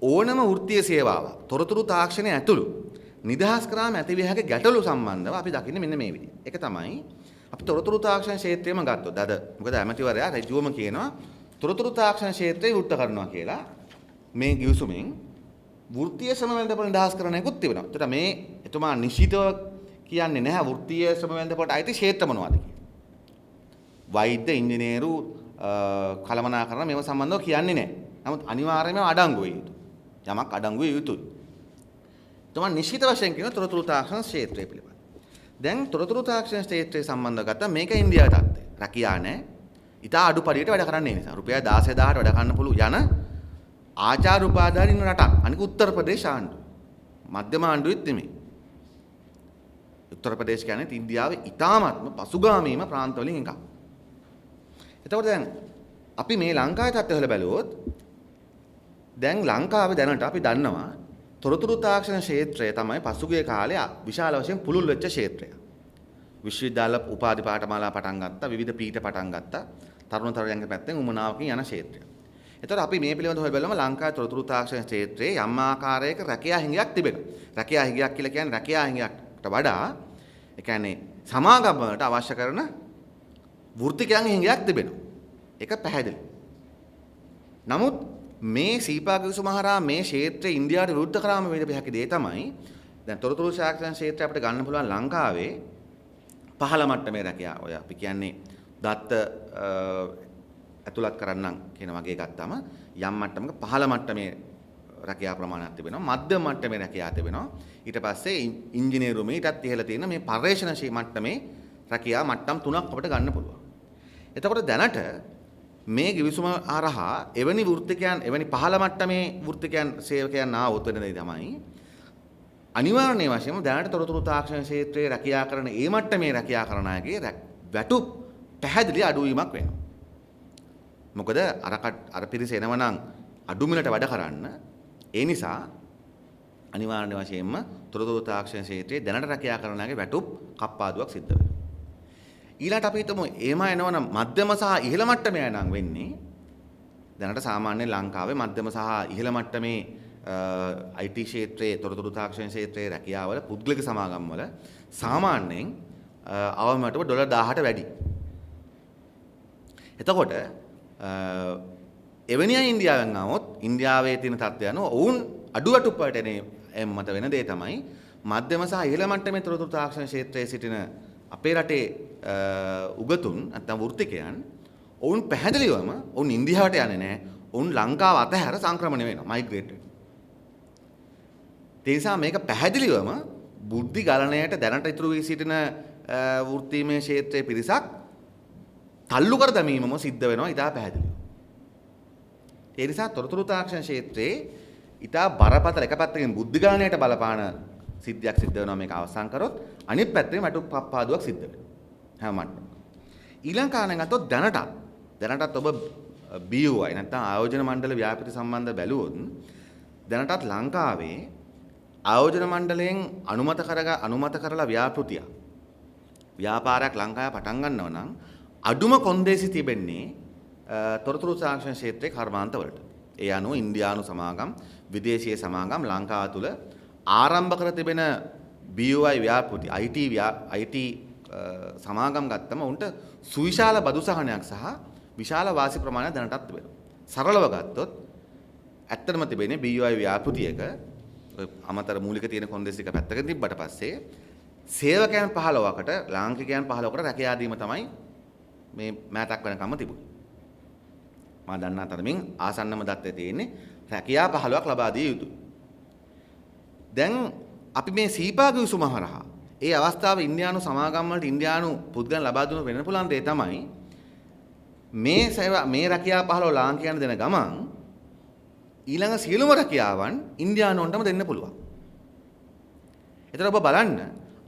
ඕනම වෘත්තීය සේවාවක් තොරතුරු තාක්ෂණය ඇතුළු නිදහස් කරාම ඇතිවිය හැකි ගැටලු සම්බන්ධව අපි දකින්නේ මෙන්න මේ විදිහට. ඒක තමයි අපි තොරතුරු තාක්ෂණ ක්ෂේත්‍රයේම ගත්තොත් අද මොකද ඇමතිවරයා රජුවම කියනවා තොරතුරු තාක්ෂණ ක්ෂේත්‍රය විවෘත කරනවා කියලා මේ ගිවිසුමෙන් වෘත්තීය ශ්‍රම වෙළඳපොළ නිදහස් කරන එකකුත් තිබෙනවා. ඒකට මේ එතුමා නිශ්චිතව කියන්නේ නැහැ වෘත්තීය ශ්‍රම වෙළඳපොළට අයිති ක්ෂේත්‍ර මොනවද කියලා. වෛද්‍ය ඉංජිනේරු කළමනාකරණ මේව සම්බන්ධව කියන්නේ නැහැ. නමුත් අනිවාර්යයෙන්ම අඩංගු වෙ යුතුයි. යමක් අඩංගු වෙ යුතුයි. එතුමා නිශ්චිත වශයෙන් කියන තොරතුරු තාක්ෂණ ක්ෂේත්‍රය පිළිබඳ. දැන් තොරතුරු තාක්ෂණ ක්ෂේත්‍රය සම්බන්ධව ගත්තා මේක ඉන්දියාවේ තත්ත්වය. රැකියා නැහැ. ඉතා අඩු පරිදි වැඩ කරන්නේ නිසා රුපියල් 16,000ට වැඩ කරන්න පුළු යන ආචාර්ය උපාධාරීන් රටක්. අනික උත්තර ප්‍රදේශ ආණ්ඩුව. මධ්‍යම ආණ්ඩුවෙත් නෙමෙයි. උත්තර ප්‍රදේශ කියන්නේ ඉන්දියාවේ ඉතාමත්ම පසුගාමීම ප්‍රාන්ත වලින් එකක්. එතකොට දැන් අපි මේ ලංකාවේ තත්ත්වය හොයලා බැලුවොත් දැන් ලංකාවේ දැනට අපි දන්නවා තොරතුරු තාක්ෂණ ක්ෂේත්‍රය තමයි පසුගිය කාලේ විශාල වශයෙන් පුළුල් වෙච්ච ක්ෂේත්‍රය. විශ්වවිද්‍යාල උපාධි පාඨමාලා පටන් ගත්තා, විවිධ පීඨ පටන් ගත්තා. තරුණ තරුණයන්ගේ පැත්තෙන් උමනාවකින් යන ක්ෂේත්‍රය. එතකොට අපි මේ පිළිබඳව හොයලා බලමු ලංකාවේ තොරතුරු තාක්ෂණ ක්ෂේත්‍රයේ යම් ආකාරයක රැකියා හිඟයක් තිබෙනවා. රැකියා හිඟයක් කියලා කියන්නේ රැකියා හිඟයකට වඩා ඒ කියන්නේ සමාගම් වලට අවශ්‍ය කරන වෘත්තිකයන්ගේ හිඟයක් තිබෙනවා. ඒක පැහැදිලි. නමුත් මේ සීපා කිවිසුමහරහා මේ ක්ෂේත්‍රයේ ඉන්දියාවට විරුද්ධ කරාම වෙන්න හැකි දේ තමයි දැන් තොරතුරු ශාස්ත්‍රඥ ක්ෂේත්‍රය අපිට ගන්න පුළුවන් ලංකාවේ පහළ මට්ටමේ රැකියාව. ඔය අපි කියන්නේ දත්ත ඇතුළත් කරන්නම් කියන වගේ ගත්තාම යම් මට්ටමක පහළ මට්ටමේ රැකියාව ප්‍රමාණයක් තිබෙනවා. මධ්‍යම මට්ටමේ රැකියාව තිබෙනවා. ඊට පස්සේ ඉංජිනේරුමේ ඊටත් ඉහළ තියෙන මේ පර්යේෂණ මට්ටමේ රැකියාව මට්ටම් 3ක් අපිට ගන්න පුළුවන්. එතකොට දැනට මේ කිවිසුම හරහා එවැනි වෘත්තිකයන් එවැනි පහළ මට්ටමේ වෘත්තිකයන් සේවකයන් ආවොත් වෙන දේ තමයි අනිවාර්ය වශයෙන්ම දැනට තොරතුරු තාක්ෂණ ක්ෂේත්‍රයේ රැකියාව කරන ඒ මට්ටමේ රැකියාව කරන අයගේ වැටුප් පැහැදිලි අඩුවීමක් වෙනවා. මොකද අර පිරිස එනවනම් අඩු මිලට වැඩ කරන්න. ඒ නිසා අනිවාර්ය වශයෙන්ම තොරතුරු තාක්ෂණ ක්ෂේත්‍රයේ දැනට රැකියාව කරන අයගේ වැටුප් කප්පාදුවක් සිද්ධ වෙනවා. ඊළාට අපි හිතමු එහෙම එනවනම් මධ්‍යම සහ ඉහළ මට්ටමේ අය නම් වෙන්නේ දැනට සාමාන්‍ය ලංකාවේ මධ්‍යම සහ ඉහළ මට්ටමේ IT ක්ෂේත්‍රයේ තොරතුරු තාක්ෂණ ක්ෂේත්‍රයේ රැකියාවල පුද්ගලික සමාගම් වල සාමාන්‍යයෙන් අවමටම ඩොලර් 1000ට වැඩි. එතකොට එවැනි අය ඉන්දියාවෙන් ආවොත් ඉන්දියාවේ තියෙන තත්ත්වය අනුව ඔවුන් අඩු වැටුප් වලට එන මත වෙන දේ තමයි මධ්‍යම සහ ඉහළ මට්ටමේ තොරතුරු තාක්ෂණ ක්ෂේත්‍රයේ සිටින අපේ රටේ උගතුන් නැත්නම් වෘත්තිකයන් ඔවුන් පැහැදිලිවම ඔවුන් ඉන්දියාවට යන්නේ නැහැ. ඔවුන් ලංකාව අතහැර සංක්‍රමණය වෙනවා මයිග්‍රේට් වෙනවා. ඒ නිසා මේක පැහැදිලිවම බුද්ධි ගලණයට දැනට ඉතුරු වී සිටින වෘත්තීමය ක්ෂේත්‍රයේ පිරිසක් තල්ලු කර දැමීමම සිද්ධ වෙනවා ඉතා පැහැදිලිව. ඒ නිසා තොරතුරු තාක්ෂණ ක්ෂේත්‍රයේ ඉතා බරපතල එක පැත්තකින් බුද්ධි ගලණයට බලපාන සිද්ධියක් සිද්ධ වෙනවා මේක අවසන් කරොත් අනිත් පැත්තේ වැටුප් පප්පාදුවක් සිද්ධ වෙනවා හැම මට්ටමක. ඊළඟ කාරණා ගත්තොත් දැනටත් ඔබ BOI නැත්නම් ආයෝජන මණ්ඩල ව්‍යාපෘති සම්බන්ධ බැලුවොත් දැනටත් ලංකාවේ ආයෝජන මණ්ඩලයෙන් අනුමත කරලා ව්‍යාපාරයක් ලංකාවේ පටන් ගන්නව නම් අඩුම කොන්දේසි තිබෙන්නේ තොරතුරු තාක්ෂණ ක්ෂේත්‍රයේ කර්මාන්තවලට. ඒ අනුව ඉන්දියානු සමාගම්, විදේශීය සමාගම් ලංකාව තුළ ආරම්භ කර තිබෙන BOI ව්‍යාපෘති IT සමාගම් ගත්තම උන්ට සුවිශාල බදු සහනයක් සහ විශාල වාසි ප්‍රමාණයක් දැනටත් තිබෙනවා. සරලව ගත්තොත් ඇත්තටම තිබෙන්නේ BOI ව්‍යාපෘතියක අමතර මූලික තියෙන කොන්දේසි එක පැත්තකින් තිබ්බට පස්සේ සේවකයන් 15කට ලාංකිකයන් 15කට රැකියා දීම තමයි මේ මෑතක් වෙනකම්ම තිබුණේ. මා දන්නා තරමින් ආසන්නම දත්තේ තියෙන්නේ රැකියා 15ක් ලබා දිය යුතුයි. දැන් අපි මේ සීපා කිවිසුම හරහා ඒ අවස්ථාව ඉන්දියානු සමාගම් වලට ඉන්දියානු පුද්ගලයන් ලබා දුන්න වෙන පුළුවන් දේ තමයි මේ රැකියා 15 ලාංකිකයන් දෙන ගමන් ඊළඟ සියලුම රැකියාවන් ඉන්දියානුවන්ටම දෙන්න පුළුවන්. ඒතර ඔබ බලන්න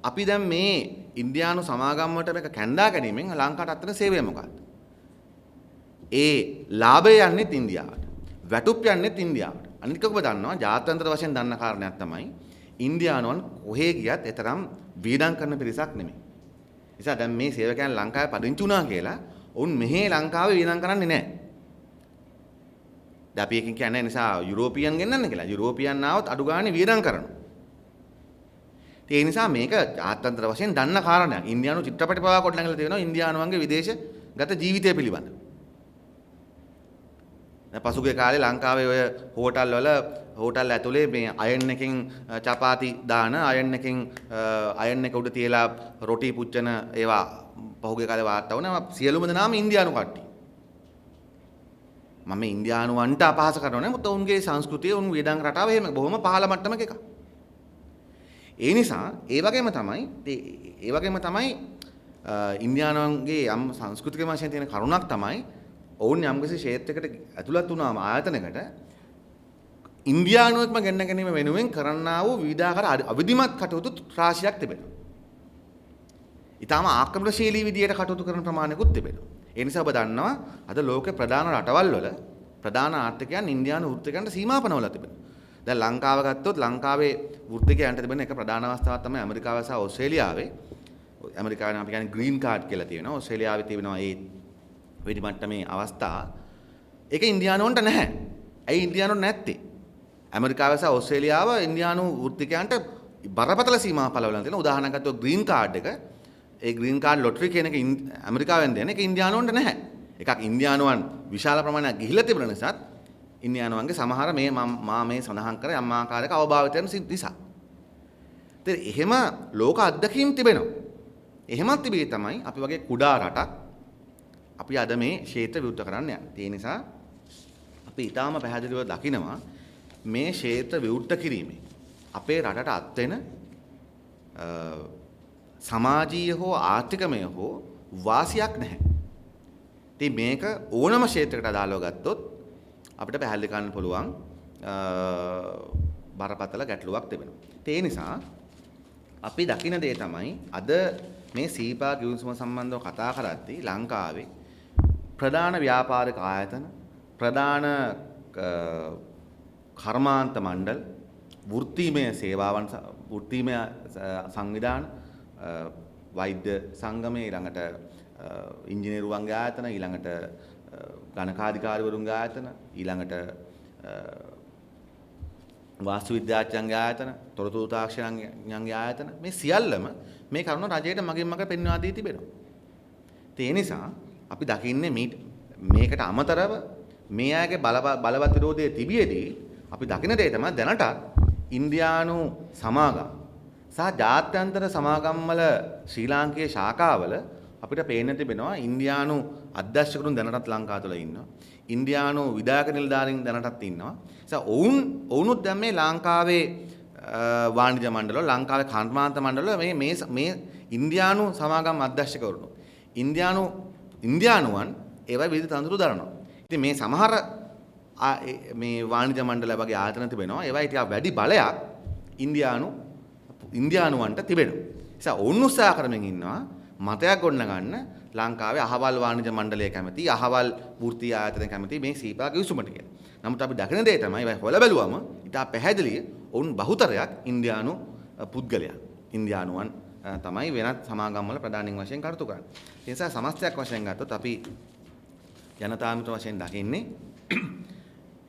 අපි දැන් මේ ඉන්දියානු සමාගම් වලට මේක කැඳා ගැනීමෙන් ලංකාවට අත්තර සේවය මොකක්ද? ඒ ලාභය යන්නේ ඉන්දියාවට. වැටුප් යන්නේ ඉන්දියාවට. අනිත් එක ඔබ දන්නවා ජාත්‍යන්තර වශයෙන් දන්න කාරණයක් තමයි ඉන්දියානුවන් කොහේ ගියත් එතරම් වීදම් කරන පිරිසක් නෙමෙයි. නිසා දැන් මේ සේවකයන් ලංකාවේ පදිංචි වුණා කියලා ඔවුන් මෙහි ලංකාවේ වීදම් කරන්නේ නැහැ. දැන් අපි එකකින් කියන්නේ නිසා යුරෝපියන් ගෙන්නන්න කියලා. යුරෝපියන් ආවොත් අඩු ගානේ වීදම් කරනවා. ඒ නිසා මේක ජාත්‍යන්තර වශයෙන් දන්න කාරණයක්. ඉන්දියානු චිත්‍රපට පවා කොට නැගලා තියෙනවා ඉන්දියානුවන්ගේ විදේශගත ජීවිතය පිළිබඳ. දැන් පසුගිය කාලේ ලංකාවේ ඔය හෝටල් ඇතුලේ මේ අයන් එකකින් චපාති දාන අයන් එක උඩ තියලා රොටි පුච්චන ඒවා පහුගිය කාලේ වාර්තා වුණා. සියලුම දෙනාම ඉන්දියානු කට්ටිය. මම ඉන්දියානුවන්ට අපහාස කරනවා නේ මොකද උන්ගේ සංස්කෘතිය උන් වේදන් රටාව එහෙම බොහොම පහළ මට්ටමක එකක්. ඒ නිසා ඒ වගේම තමයි ඉන්දියානුවන්ගේ යම් සංස්කෘතික වශයෙන් තියෙන කරුණක් තමයි ඔවුන් යම්කිසි ක්ෂේත්‍රයකට ඇතුළත් වුණාම ආයතනයකට ඉන්දියානුවෙක්ම ගෙන්න ගැනීම වෙනුවෙන් කරන්නා වූ විවිධාකාර අවිධිමත් කටයුතු රාශියක් තිබෙනවා. ඊටාම ආක්‍රමණශීලී විදියට කටයුතු කරන ප්‍රමාණයකුත් තිබෙනවා. ඒ නිසා ඔබ දන්නවා අද ලෝකේ ප්‍රධාන රටවල් වල ප්‍රධාන ආර්ථිකයන් ඉන්දියානු වෘත්තිකයන්ට සීමා පනවලා තිබෙනවා. දැන් ලංකාව ගත්තොත් ලංකාවේ වෘත්තිකයන්ට තිබෙන එක ප්‍රධාන අවස්ථාවක් තමයි ඇමරිකාව සහ ඕස්ට්‍රේලියාවේ. ඇමරිකාවේ අපි කියන්නේ ග්‍රීන් කාඩ් කියලා තියෙනවා. ඕස්ට්‍රේලියාවේ තියෙනවා ඒ වෙඩි මට්ටමේ අවස්ථා. ඒක ඉන්දියානුවන්ට නැහැ. ඇයි ඉන්දියානුවන්ට නැත්තේ? ඇමරිකාව සහ ඕස්ට්‍රේලියාව ඉන්දියානු වෘත්තිකයන්ට බරපතල සීමා පළවලා තියෙනවා. උදාහරණයක් ගත්තොත් ග්‍රීන් කාඩ් එක ඒ ග්‍රීන් කාඩ් ලොටරි කියන එක ඇමරිකාවෙන් දෙන එක ඉන්දියානුවන්ට නැහැ. එකක් ඉන්දියානුවන් විශාල ප්‍රමාණයක් ගිහිල්ලා තිබුණ නිසාත් ඉන්දියානුවන්ගේ සමහර මා මේ සඳහන් කර යම් ආකාරයක අවභාවිතයන් නිසා. ඉතින් එහෙම ලෝක අත්දැකීම් තිබෙනවා. එහෙමත් තිබී තමයි අපි වගේ කුඩා රටක් අපි අද මේ ක්ෂේත්‍ර විවෘත කරන්න යන්නේ. ඒ නිසා අපි ඊටාම පැහැදිලිව දකිනවා මේ ක්ෂේත්‍ර විවෘත කිරීමේ අපේ රටට අත් වෙන සමාජීය හෝ ආර්ථිකමය හෝ වාසියක් නැහැ. ඉතින් මේක ඕනම ක්ෂේත්‍රයකට අදාළව ගත්තොත් අපිට පැහැදිලි කරන්න පුළුවන් බරපතල ගැටලුවක් තිබෙනවා. ඒ නිසා අපි දකින දේ තමයි අද මේ සීපා ගිවිසුම සම්බන්ධව කතා කරද්දී ලංකාවේ ප්‍රධාන ව්‍යාපාරික ආයතන ප්‍රධාන කර්මාන්ත මණ්ඩල වෘත්තීමය සේවාවන් වෘත්තීමය සංවිධාන වෛද්‍ය සංගමය ඊළඟට ඉංජිනේරුවන්ගේ ආයතන ඊළඟට ගණකාධිකාරිවරුන්ගේ ආයතන ඊළඟට වාස්තු විද්‍යාඥයන්ගේ ආයතන තොරතුරු තාක්ෂණඥයන්ගේ ආයතන මේ සියල්ලම මේ කරුණ රජයට මගින් මග පෙන්වා දී තිබෙනවා. ඒ නිසා අපි දකින්නේ මේකට අමතරව මේ අයගේ බලවත් විරෝධය තිබියදී අපි දකින දේ තමයි දැනට ඉන්දියානු සමාගම් සහ ජාත්‍යන්තර සමාගම් වල ශ්‍රී ලාංකේය ශාඛාවල අපිට පේන්න තිබෙනවා ඉන්දියානු අධ්‍යක්ෂකතුන් දැනටත් ලංකාව තුළ ඉන්නවා. ඉන්දියානු විධායක නිලධාරීන් දැනටත් ඉන්නවා. ඔවුනුත් දැන් මේ ලංකාවේ වාණිජ්‍ය මණ්ඩල ලංකාවේ කර්මාන්ත මණ්ඩල මේ ඉන්දියානු සමාගම් අධ්‍යක්ෂකවරුන් ඉන්දියානුවන් ඒවා විවිධ තනතුරු දරනවා. ඉතින් මේ සමහර මේ වාණිජ්‍ය මණ්ඩල වගේ ආයතන තිබෙනවා. ඒවා ටිකක් වැඩි බලයක් ඉන්දියානුවන්ට තිබෙනවා. ඒ නිසා ඔවුන් උත්සාහ කරමින් ඉන්නවා මතයක් ගොඩනගන්න ලංකාවේ අහවල් වාණිජ්‍ය මණ්ඩලය කැමති අහවල් වෘත්තීය ආයතන කැමති මේ සීපා ගිවිසුමට කියලා. නමුත් අපි දකින දේ තමයි ඒවා හොල බැලුවම ඊට පැහැදිලිය ඔවුන් බහුතරයක් ඉන්දියානු පුද්ගලයන්. ඉන්දියානුවන් තමයි වෙනත් සමාගම් වල ප්‍රධානින් වශයෙන් කටයුතු කරන්නේ. ඒ නිසා සමස්තයක් වශයෙන් ගත්තොත් අපි ජනතා මිත්‍ර වශයෙන් දකින්නේ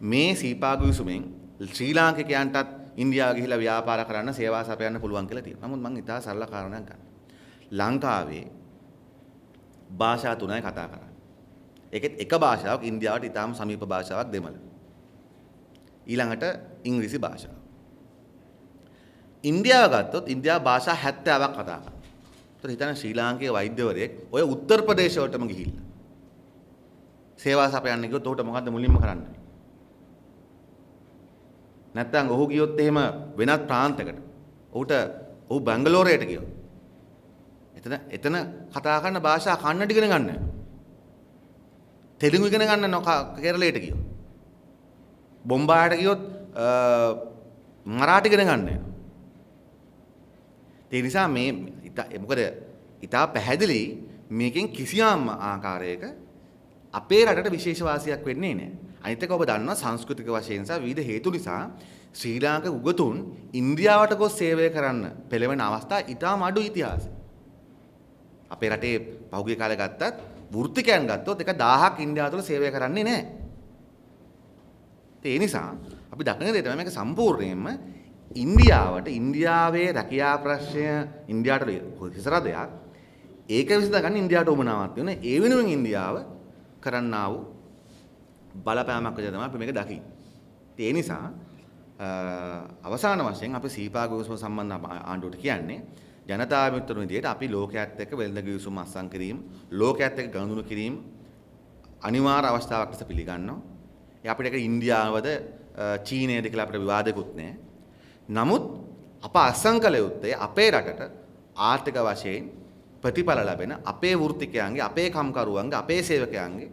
මේ සීපා ගිවිසුමෙන් ශ්‍රී ලාංකිකයන්ටත් ඉන්දියාව ගිහිලා ව්‍යාපාර කරන්න සේවා සපයන්න පුළුවන් කියලා තියෙනවා. නමුත් මම ඉතා සරල කාරණයක් ගන්න. ලංකාවේ භාෂා තුනයි කතා කරන්නේ. ඒකෙත් එක භාෂාවක් ඉන්දියාවට ඉතාම සමීප භාෂාවක් දෙමළ. ඊළඟට ඉංග්‍රීසි භාෂාව. ඉන්දියාව ගත්තොත් ඉන්දියාව භාෂා 70ක් කතා කරනවා. ඒතර හිතන්න ශ්‍රී ලාංකේය වෛද්‍යවරයෙක් ඔය උත්තර ප්‍රදේශ වලටම ගිහිල්ලා සේවා සපයන්න ගියොත් ඔහුට මොකද්ද මුලින්ම කරන්නේ? නැත්තම් ඔහු ගියොත් එහෙම වෙනත් ප්‍රාන්තයකට ඔහු බැංගලෝරයට ගියොත් එතන කතා කරන භාෂා කන්නඩ ඉගෙන ගන්න. තෙලුගු ඉගෙන ගන්න කේරළයට ගියොත්. බොම්බායට ගියොත් මරාඨි ඉගෙන ගන්න. ඒ නිසා මොකද ඉතා පැහැදිලි මේකෙන් කිසියම් ආකාරයක අපේ රටට විශේෂ වාසියක් වෙන්නේ නැහැ. අනිත් එක ඔබ දන්නවා සංස්කෘතික වශයෙන් සහ විවිධ හේතු නිසා ශ්‍රී ලාංකික උගතුන් ඉන්දියාවට ගොස් සේවය කරන්න පෙළවෙන අවස්ථා ඉතාම අඩු ඉතිහාසය. අපේ රටේ පහුගිය කාලේ ගත්තත් වෘත්තිකයන් ගත්තොත් 1000ක් ඉන්දියාව තුළ සේවය කරන්නේ නැහැ. ඒ නිසා අපි දකින දේ තමයි මේක සම්පූර්ණයෙන්ම ඉන්දියාවේ රැකියා ප්‍රශ්නය ඉන්දියාවට හිසරදයක් ඒක විසඳ ගන්න ඉන්දියාවට උමනාවක් වෙන ඒ වෙනුවෙන් ඉන්දියාව කරන්නා වූ බලපෑමක් විදිහට තමයි අපි මේක දකින්නේ. ඒ නිසා අවසාන වශයෙන් අපි සීපා ගිවිසුම සම්බන්ධ ආණ්ඩුවට කියන්නේ ජනතා මිත්‍ර විදියට අපි ලෝකයේත් එක්ක වෙළඳ ගිවිසුම් අත්සන් කිරීම, ලෝකයේත් එක්ක ගනුදෙනු කිරීම අනිවාර්ය අවස්ථාවක් ලෙස පිළිගන්නවා. ඒ අපිට ඒක ඉන්දියාවද චීනයද කියලා අපිට විවාදයක්වත් නැහැ. නමුත් අප අත්සන් කළ යුත්තේ අපේ රටට ආර්ථික වශයෙන් ප්‍රතිඵල ලැබෙන අපේ වෘත්තිකයන්ගේ, අපේ කම්කරුවන්ගේ, අපේ සේවකයන්ගේ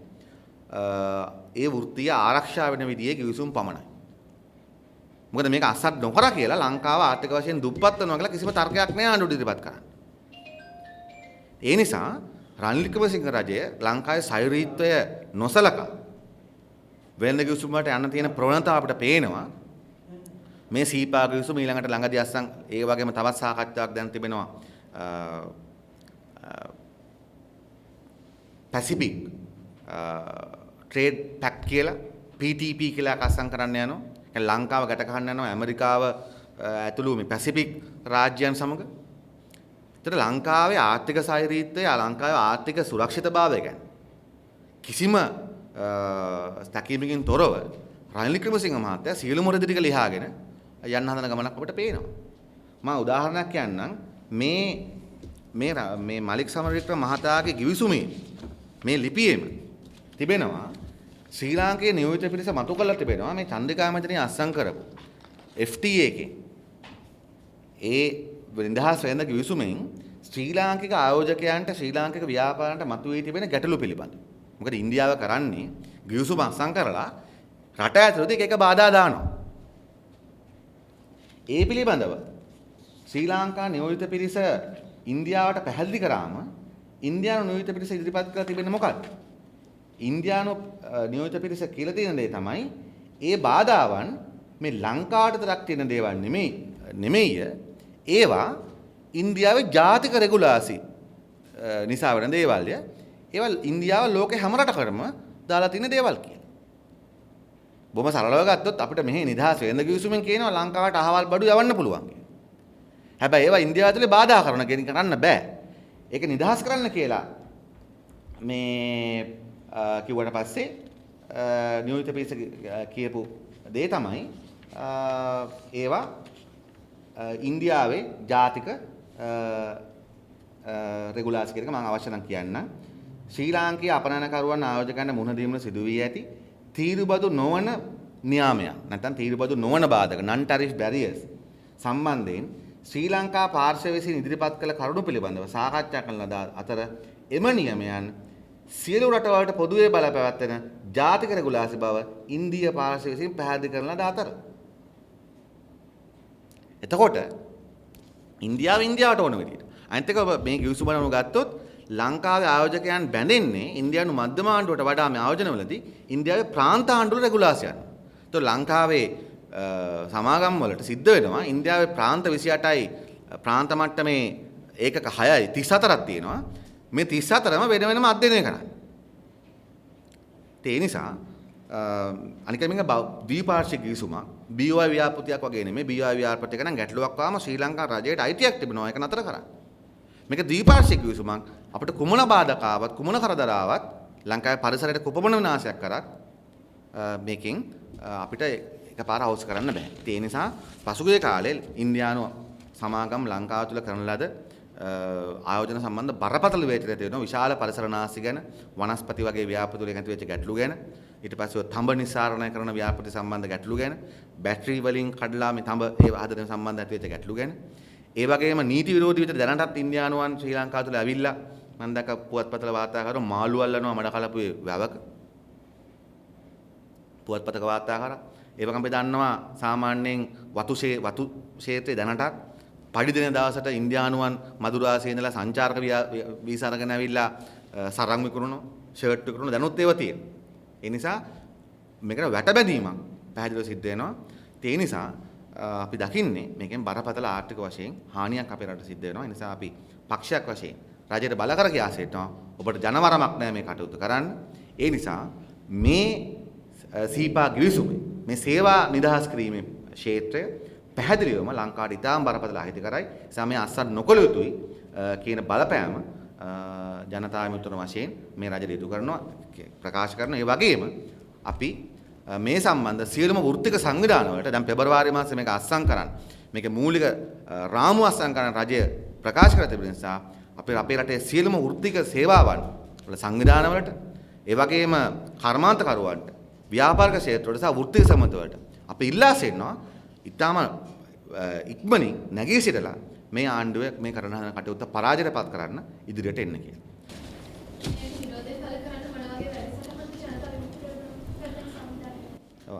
ඒ වෘත්තිය ආරක්ෂා වෙන විදිහේ ගිවිසුම් පමණයි. මොකද මේක අසත් නොකර කියලා ලංකාව ආර්ථික වශයෙන් දුප්පත් වෙනවා කියලා කිසිම තර්කයක් නෑ ආණ්ඩුවට ඉදිරිපත් කරන්න. ඒ නිසා රනිල් වික්‍රමසිංහ රජය ලංකාවේ සෛරීත්වය නොසලකා වෙළඳ ගිවිසුම් වලට යන්න තියෙන ප්‍රවණතාව අපිට පේනවා. මේ සීපා ගිවිසුම ඊළඟට ළඟදී අස්සන් ඒ වගේම තවත් සාකච්ඡාවක් දැන් තිබෙනවා පැසිෆික් ට්‍රේඩ් පැක්ට් කියලා PTP කියලා අස්සන් කරන්න යනවා. ලංකාව ගැට ගන්න යනවා ඇමරිකාව ඇතුළු මේ පැසිෆික් රාජ්‍යයන් සමග. ඒතර ලංකාවේ ආර්ථික සාහිරීත්වය ලංකාවේ ආර්ථික සුරක්ෂිතභාවය ගැන කිසිම තැකීමකින් තොරව රනිල් වික්‍රමසිංහ මහත්තයා සියලුම රෙදි ටික ලියාගෙන යන්න හදන ගමනක් අපිට පේනවා. මම උදාහරණයක් කියන්නම් මේ මලික් සමරවික්‍රම මහතාගේ ගිවිසුමේ මේ ලිපියෙම තිබෙනවා ශ්‍රී ලාංකේය නියෝජිත පිරිස මතු කරලා තිබෙනවා මේ චන්ද්‍රිකා මැතිණිය අත්සන් කරපු FTA එකේ ඒ නිදහස් වෙළඳ ගිවිසුමෙන් ශ්‍රී ලාංකික ආයෝජකයන්ට ශ්‍රී ලාංකික ව්‍යාපාරයන්ට මතුවී තිබෙන ගැටලු පිළිබඳ. මොකද ඉන්දියාව කරන්නේ ගිවිසුම අත්සන් කරලා රට ඇතුළත එක බාධා දානවා. ඒ පිළිබඳව ශ්‍රී ලංකා නියෝජිත පිරිස ඉන්දියාවට පැහැදිලි කරාම ඉන්දියානු නියෝජිත පිරිස ඉදිරිපත් කරලා තිබෙන්නේ මොකක්ද? ඉන්දියානු නියෝජිත පිරිස කියලා තියෙන දේ තමයි ඒ බාධාවන් මේ ලංකාවට තරක් තියෙන දේවල් නෙමෙයි ඒවා ඉන්දියාවේ ජාතික රෙගුලාසි නිසා වෙන දේවල්ය. ඒවා ඉන්දියාව ලෝකේ හැම රටකටම දාලා තියෙන දේවල් කියලා. බොහොම සරලව ගත්තොත් අපිට මෙහි නිදහස් වෙළඳ ගිවිසුමෙන් කියනවා ලංකාවට අහවල් බඩු යවන්න පුළුවන් කියලා. හැබැයි ඒවා ඉන්දියාව ඇතුලේ බාධා කරන්න බෑ. ඒක නිදහස් කරන්න කියලා මේ කිව්වට පස්සේ නියෝජිත පිරිස කියපු දේ තමයි ඒවා ඉන්දියාවේ ජාතික රෙගුලාසි කියන එක මම අවශ්‍ය නම් කියන්නම්. ශ්‍රී ලාංකීය අපනයනකරුවන් ආයෝජකයන්ට මුහුණ දීමට සිදු වී ඇති තීරුබදු නොවන නියාමයක් නැත්නම් තීරුබදු නොවන බාධක non tariff barriers සම්බන්ධයෙන් ශ්‍රී ලංකා පාර්ශ්වය විසින් ඉදිරිපත් කළ කරුණු පිළිබඳව සාකච්ඡා කරන අතර එම නියමයන් සියලු රටවල්ට පොදුවේ බලපැවැත්වෙන ජාතික රෙගුලාසි බව ඉන්දියා පාර්ශ්වය විසින් පැහැදිලි කරන අතර. එතකොට ඉන්දියාවට ඕන විදිහට අනිත් එක මේ ගිවිසුම බලමු ගත්තොත් ලංකාවේ ආයෝජකයන් බැඳෙන්නේ ඉන්දියානු මධ්‍යම ආණ්ඩුවට වඩා මේ ආයෝජනවලදී ඉන්දියාවේ ප්‍රාන්ත ආණ්ඩුවල රෙගුලාසි යනවා. ඒතකොට ලංකාවේ සමාගම් වලට සිද්ධ වෙනවා ඉන්දියාවේ ප්‍රාන්ත 28යි ප්‍රාන්ත මට්ටමේ ඒකක 6යි 34ක් තියෙනවා. මේ 34ම වෙන වෙනම අධ්‍යයනය කරන්නේ. ඒ නිසා අනික මේක ද්විපාර්ශ්වික ගිවිසුමක් BOI ව්‍යාපෘතියක් වගේ නෙමෙයි. BOI ව්‍යාපෘතියක නම් ගැටලුවක් ආවම ශ්‍රී ලංකා රජයට අයිතියක් තිබෙනවා ඒක නතර කරන්න. මේක ද්විපාර්ශ්වික ගිවිසුමක් අපිට කුමන බාධකාවක් කුමන කරදරාවක් ලංකාවේ පරිසරයට කුපමණ විනාශයක් කරත් මේකෙන් අපිට එකපාර අවශ්‍ය කරන්න බෑ. ඒ නිසා පසුගිය කාලේ ඉන්දියානු සමාගම් ලංකාව තුළ කරන ලද ආයෝජන සම්බන්ධ බරපතල වේචනය තියෙනවා. විශාල පරිසර නාස්ති ගැන, වනස්පති වගේ ව්‍යාපෘති වලින් ඇති වෙච්ච ගැටලු ගැන, ඊට පස්සේ තඹ නිස්සාරණය කරන ව්‍යාපෘති සම්බන්ධ ගැටලු ගැන, බැටරි වලින් කඩලා මේ තඹ ඒ හදන සම්බන්ධ ඇති වෙච්ච ගැටලු ගැන, ඒ වගේම නීති විරෝධී විතර දැනටත් ඉන්දියානුවන් ශ්‍රී ලංකාව තුළ ඇවිල්ලා මම දැක්ක පුවත්පතල වාර්තා කරනවා මාළු අල්ලනවා මඩ කලපුවේ වැවක. පුවත්පතක වාර්තා කරා. ඒ වගේම අපි දන්නවා සාමාන්‍යයෙන් වතු ක්ෂේත්‍රයේ දැනටත් පඩි දෙන දවසට ඉන්දියානුවන් මදුරාසියේ ඉඳලා සංචාරක වීසා අරගෙන ඇවිල්ලා සරන් විකුණනවා, ෂර්ට් විකුණනවා දැනුත් ඒවා තියෙනවා. ඒ නිසා මේකට වැටබැඳීමක් පැහැදිලිව සිද්ධ වෙනවා. ඒ නිසා අපි දකින්නේ මේකෙන් බරපතල ආර්ථික වශයෙන් හානියක් අපේ රටට සිද්ධ වෙනවා. ඒ නිසා අපි පක්ෂයක් වශයෙන් රජයට බල කර කියා සිටිනවා. ඔබට ජනවරමක් නැහැ මේ කටයුතු කරන්න. ඒ නිසා මේ සීපා ගිවිසුමේ මේ සේවා නිදහස් කිරීමේ ක්ෂේත්‍රය පැහැදිලිවම ලංකාවට ඉතාම බරපතල අහිතකරයි. සමය අත්සන් නොකළ යුතුයි කියන බලපෑම ජනතා මිතුරු වශයෙන් මේ රජය ඉදු කරනවා ප්‍රකාශ කරනවා. ඒ වගේම අපි මේ සම්බන්ධ සියලුම වෘත්තික සංවිධාන වලට දැන් පෙබරවාරි මාසයේ මේක අත්සන් කරන්න මේක මූලික රාමුව අත්සන් කරන රජය ප්‍රකාශ කර තිබෙන නිසා අපේ රටේ සියලුම වෘත්තික සේවාවන් වල සංවිධාන වලට ඒ වගේම කර්මාන්තකරුවන්ට ව්‍යාපාරික ක්ෂේත්‍රවලට සහ වෘත්තික සම්මත අපි ඉල්ලා සිටිනවා ඉතාම ඉක්මනින් නැගී සිටලා මේ ආණ්ඩුව මේ කරන කටයුත්ත පරාජයටපත් කරන්න ඉදිරියට එන්න කියලා.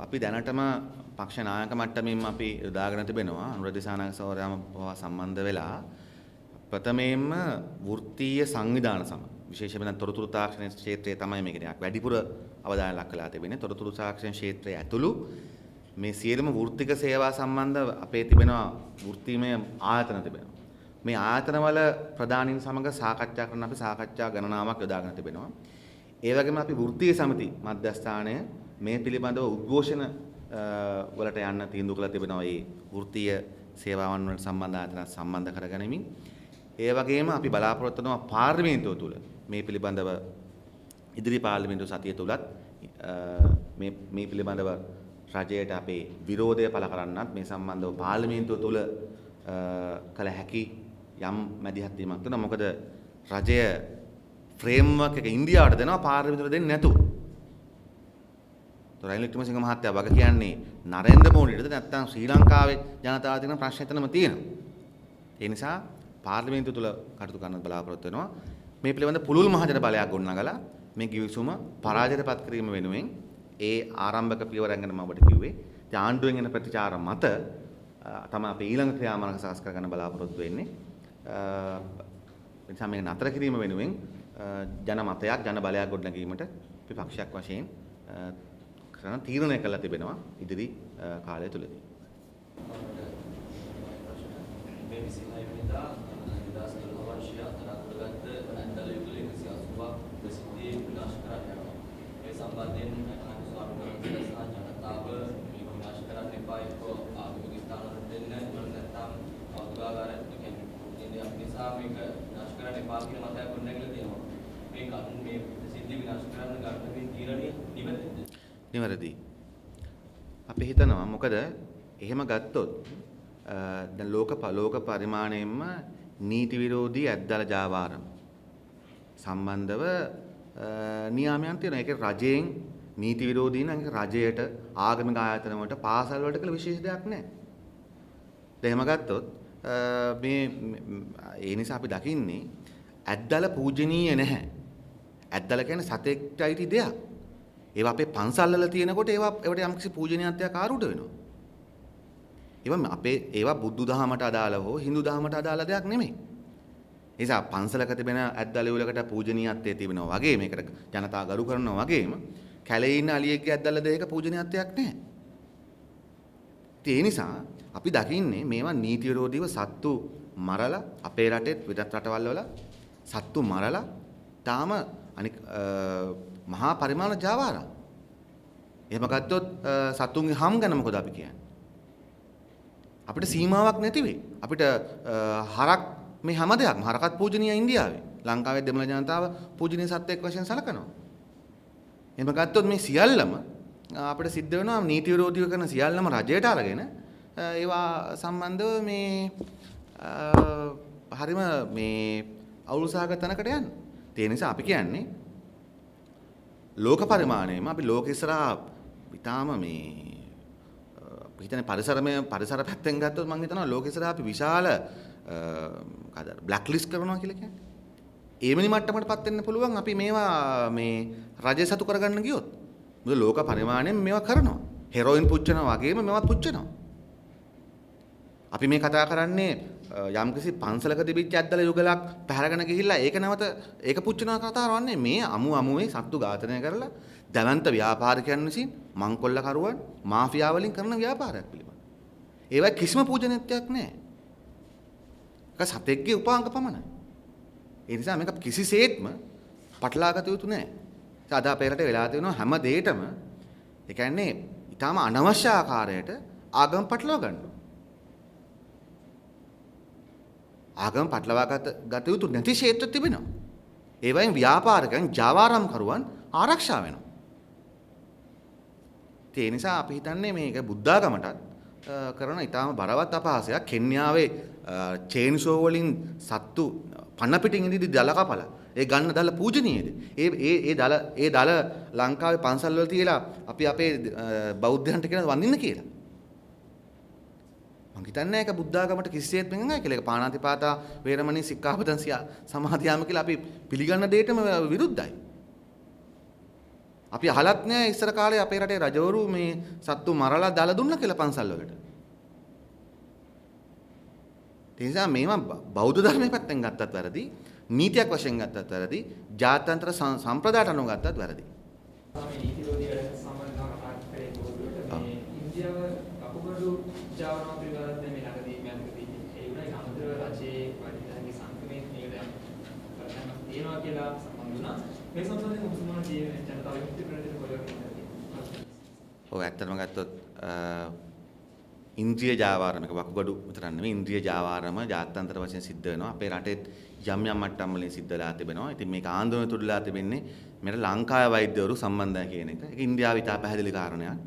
අපි දැනටම පක්ෂ නායක මට්ටමින් අපි යොදාගෙන තිබෙනවා අනුර දිසානායක සෝරයාම සම්බන්ධ වෙලා ප්‍රථමයෙන්ම වෘත්තීය සංවිධාන සම විශේෂයෙන්ම තොරතුරු තාක්ෂණ ක්ෂේත්‍රයේ තමයි මේකට වැඩිපුර අවධානය ලක් කරලා තිබෙන්නේ. තොරතුරු තාක්ෂණ ක්ෂේත්‍රය ඇතුළු මේ සියලුම වෘත්තික සේවා සම්බන්ධ අපේ තිබෙනවා වෘත්තීමය ආයතන තිබෙනවා. මේ ආයතනවල ප්‍රධානීන් සමග සාකච්ඡා කරන අපි සාකච්ඡා ගණනාවක් යොදාගෙන තිබෙනවා. ඒ වගේම අපි වෘත්තීය සමිති මධ්‍යස්ථානය මේ පිළිබඳව උද්ඝෝෂණ වලට යන්න තීන්දුව කළා තිබෙනවා. මේ වෘත්තීය සේවාවන් වලට සම්බන්ධ ආයතන සම්බන්ධ කරගනිමින් ඒ වගේම අපි බලාපොරොත්තු වෙනවා පාර්ලිමේන්තුව තුළ මේ පිළිබඳව ඉදිරි පාර්ලිමේන්තු සතිය තුලත් මේ පිළිබඳව රජයට අපේ විරෝධය පළ කරන්නත් මේ සම්බන්ධව පාර්ලිමේන්තුව තුල කළ හැකි යම් මැදිහත් වීමක් තුන මොකද රජය ෆ්‍රේම්වර්ක් එක ඉන්දියාවට දෙනවා පාර්ලිමේන්තුවට දෙන්නේ නැතුව. රනිල් වික්‍රමසිංහ මහත්තයා වග කියන්නේ නරේන්ද්‍ර මෝඩියටද නැත්නම් ශ්‍රී ලංකාවේ ජනතාව තියෙන ප්‍රශ්න එතනම තියෙනවා. ඒ නිසා පාර්ලිමේන්තුව තුල කටයුතු කරන්න බලාපොරොත්තු වෙනවා. මේ පිළිබඳ පුළුල් මහජන බලයක් ගොඩනගලා මේ කිවිසුම පරාජයටපත් කිරීම වෙනුවෙන් ඒ ආරම්භක පියවර ගැන මම ඔබට කිව්වේ. ඉතින් ආණ්ඩුවෙන් එන ප්‍රතිචාර මත තමයි අපි ඊළඟ ක්‍රියාමාර්ග සකස් කරගන්න බලාපොරොත්තු වෙන්නේ. එනිසා මේක නතර කිරීම වෙනුවෙන් ජන මතයක් ජන බලයක් ගොඩනැගීමට විපක්ෂයක් වශයෙන් කරන තීරණය කළා තිබෙනවා ඉදිරි කාලය තුලදී. මේ 26 වෙනිදා 2012 වර්ෂයේ අතරතුරගත් ඇන්දල යුගලේ 180ක් ප්‍රසිද්ධියේ විනාශ කරන්න යනවා. මේ සම්බන්ධයෙන් අනාගත ස්වාමීන් වහන්සේලා සහ ජනතාව මේ විනාශ කරන්න එපා එක්කෝ ආගමික ස්ථාන වලට දෙන්න එහෙම නැත්නම් අවුගාකාරයක් කියන්නේ අපි නිසා මේක විනාශ කරන්න එපා කියන මතයක් ගොඩනැගිලා තියෙනවා. මේ ප්‍රසිද්ධිය විනාශ කරන්න ගන්න මේ තීරණය නිවැරදිද? නිවැරදි. අපි හිතනවා මොකද එහෙම ගත්තොත් දැන් ලෝක පරිමාණයෙන්ම නීති විරෝධී ඇද්දල ජාවාරම් සම්බන්ධව නියාමයන් තියෙනවා. ඒක රජයෙන් නීති විරෝධී නම් ඒක රජයට ආගමික ආයතන වලට පාසල් වලට කියලා විශේෂ දෙයක් නැහැ. දැන් එහෙම ගත්තොත් මේ ඒ නිසා අපි දකින්නේ ඇද්දල පූජනීය නැහැ. ඇද්දල කියන්නේ සතෙක්ට අයිති දෙයක්. ඒවා අපේ පන්සල් වල තියෙනකොට ඒවට යම්කිසි පූජනීයත්වයක් ආරූඪ වෙනවා. ඒවා බුදු දහමට අදාළ හෝ හින්දු දහමට අදාළ දෙයක් නෙමෙයි. ඒ නිසා පන්සලක තිබෙන ඇද්දල වලකට පූජනීයත්වයේ තිබෙනවා වගේ මේකට ජනතාව ගරු කරනවා වගේම කැලේ ඉන්න අලියෙක්ගේ ඇද්දල දෙයක පූජනීයත්වයක් නැහැ. ඒ නිසා අපි දකින්නේ මේවා නීති විරෝධීව සත්තු මරලා අපේ රටෙත් වෙනත් රටවල් වල සත්තු මරලා තාම අනික මහා පරිමාණ ජාවාරම්. එහෙම ගත්තොත් සතුන්ගේ හම් ගැන මොකද අපි කියන්නේ? අපිට සීමාවක් නැති වෙයි. අපිට හරක් මේ හැම දෙයක්ම හරකත් පූජනීය ඉන්දියාවේ. ලංකාවේ දෙමළ ජනතාව පූජනීය සත්ත්වයක් වශයෙන් සලකනවා. එහෙම ගත්තොත් මේ සියල්ලම අපිට සිද්ධ වෙනවා නීති විරෝධීව කරන සියල්ලම රජයට අරගෙන ඒවා සම්බන්ධව මේ හරිම මේ අවුල්සහගත තැනකට යන්න. ඒ නිසා අපි කියන්නේ ලෝක පරිමාණයෙම අපි ලෝක ඉස්සරහා ඊටාම මේ හිතන්නේ පරිසර පැත්තෙන් ගත්තොත් මම හිතනවා ලෝක ඉස්සරහා අපි විශාල මොකද බ්ලැක් ලිස්ට් කරනවා කියලා කියන්නේ. ඒමනි මට්ටමකටපත් වෙන්න පුළුවන් අපි මේවා මේ රජය සතු කරගන්න ගියොත්. මොකද ලෝක පරිමාණයෙන් මේවා කරනවා. හෙරොයින් පුච්චනවා වගේම මේවත් පුච්චනවා. අපි මේ කතා කරන්නේ යම්කිසි පන්සලක තිබිච්ච ඇද්දල යුගලක් පැහැරගෙන ගිහිල්ලා ඒක නැවත ඒක පුච්චනවා කතාවක් නෙමෙයි. මේ අමුවේ සත්තු ඝාතනය කරලා දැවැන්ත ව්‍යාපාරිකයන් විසින් මංකොල්ල කරුවන් මාෆියා වලින් කරන ව්‍යාපාරයක් පිළිබඳ. ඒවයි කිසිම පූජනීයත්වයක් නැහැ. ඒක සතෙක්ගේ උපාංග පමණයි. ඒ නිසා මේක කිසිසේත්ම පටලාගත යුතු නැහැ. අද අපේ රටේ වෙලා තියෙනවා හැම දෙයකම ඒ කියන්නේ ඊටාම අනවශ්‍ය ආකාරයට ආගම පටලවා ගන්නවා. ආගම පටලවා ගත යුතු නැති ක්ෂේත්‍ර තිබෙනවා. ඒ වයින් ව්‍යාපාරිකයන් ජාවාරම් කරුවන් ආරක්ෂා වෙනවා. ඒ නිසා අපි හිතන්නේ මේක බුද්ධාගමටත් කරන ඊටාම බරවත් අපහාසයක්. කෙන්යාවේ චේන්සෝ වලින් සත්තු පන පිටින් ඉඳි දල කපලා ඒ ගන්න දල පූජනීයද? ඒ දල ලංකාවේ පන්සල් වල තියලා අපි අපේ බෞද්ධයන්ට කියන වඳින්න කියලා. මං හිතන්නේ ඒක බුද්ධාගමට කිසිසේත් වෙන්නේ නැහැ කියලා. ඒක පාණාතිපාතා වේරමණී සික්ඛාපදං සමාදියාම කියලා අපි පිළිගන්න දෙයටම විරුද්ධයි. අපි අහලත් නෑ ඉස්සර කාලේ අපේ රටේ රජවරු මේ සත්තු මරලා දල දුන්න කියලා පන්සල් වලට. ඒ නිසා මේවා බෞද්ධ ධර්මයේ පැත්තෙන් ගත්තත් වැරදි, නීතියක් වශයෙන් ගත්තත් වැරදි, ජාත්‍යන්තර සම්ප්‍රදායට අනුව ගත්තත් වැරදි. මේ නීති විරෝධී වැඩ සම්බන්ධව කතා කරේ පොදුවට මේ ඉන්දියාව කපුගඩු ජාවාරම් පිළිබඳව මේ ළඟදී ඒ වුණා අමතර රජයේ වටිනාගේ සංකමයේ මේක දැන් තියෙනවා කියලා සම්බන්ධ වුණා. මේ සම්බන්ධයෙන් ඔබතුමාලා ජීවිතය ජනතාව විමුක්ති ප්‍රතිපද කොහෙද? ඔව් ඇත්තටම ගත්තොත් ඉන්ද්‍රිය ජාවාරම එක වකුගඩු විතර නෙවෙයි ඉන්ද්‍රිය ජාවාරම ජාත්‍යන්තර වශයෙන් සිද්ධ වෙනවා. අපේ රටේ යම් යම් මට්ටම් වලින් සිද්ධ වෙලා තිබෙනවා. ඉතින් මේක ආන්දෝලන තුඩලා තිබෙන්නේ මෙතන ලංකාවේ වෛද්‍යවරු සම්බන්ධයි කියන එක. ඒක ඉන්දියාවේ ඉතා පැහැදිලි කාරණයක්.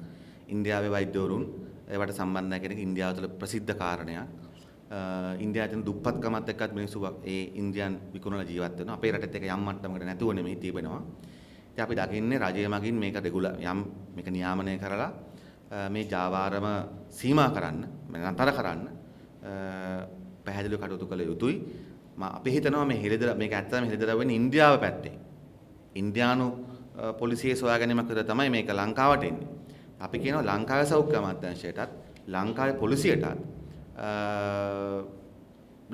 ඉන්දියාවේ වෛද්‍යවරුන් ඒවට සම්බන්ධයි කියන එක ඉන්දියාව තුළ ප්‍රසිද්ධ කාරණයක්. ඉන්දියාවේ තියෙන දුප්පත්කමත් එක්කත් මිනිස්සු ඒ ඉන්දියන් විකුණන ජීවත් වෙනවා. අපේ රටෙත් ඒක යම් මට්ටමකට නැතුව නෙමෙයි තිබෙනවා. ඉතින් අපි දකින්නේ රජය මගින් මේක යම් මේක නියාමනය කරලා මේ ජාවාරම සීමා කරන්න නතර කරන්න පැහැදිලිව කටයුතු කළ යුතුයි. අපි හිතනවා මේ හෙළිදර මේක ඇත්තටම හෙළිදර වෙන්නේ ඉන්දියාව පැත්තේ. ඉන්දියානු පොලිසියේ සොයාගැනීමක් විතර තමයි මේක ලංකාවට එන්නේ. අපි කියනවා ලංකාවේ සෞඛ්‍ය අමාත්‍යාංශයටත් ලංකාවේ පොලිසියටත්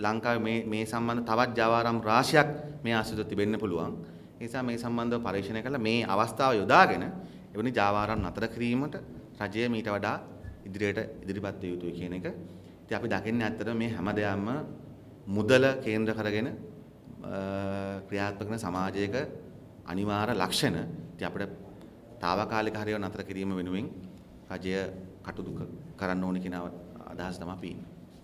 ලංකාවේ මේ සම්බන්ධ තවත් ජාවාරම් රාශියක් මේ ආශ්‍රිතව තිබෙන්න පුළුවන්. ඒ නිසා මේ සම්බන්ධව පරීක්ෂණය කරලා මේ අවස්ථාව යොදාගෙන එවැනි ජාවාරම් නතර කිරීමට රජය මීට වඩා ඉදිරියට ඉදිරිපත් විය යුතුයි කියන එක. ඉතින් අපි දකින්නේ ඇත්තටම මේ හැම දෙයක්ම මුදල කේන්ද්‍ර කරගෙන ක්‍රියාත්මක කරන සමාජයක අනිවාර්ය ලක්ෂණ. ඉතින් අපිට తాවකාලික හරියව නතර කිරීම වෙනුවෙන් රජය කටයුතු කරන්න ඕනේ කියන අදහස තමයි අපි ඉන්නේ.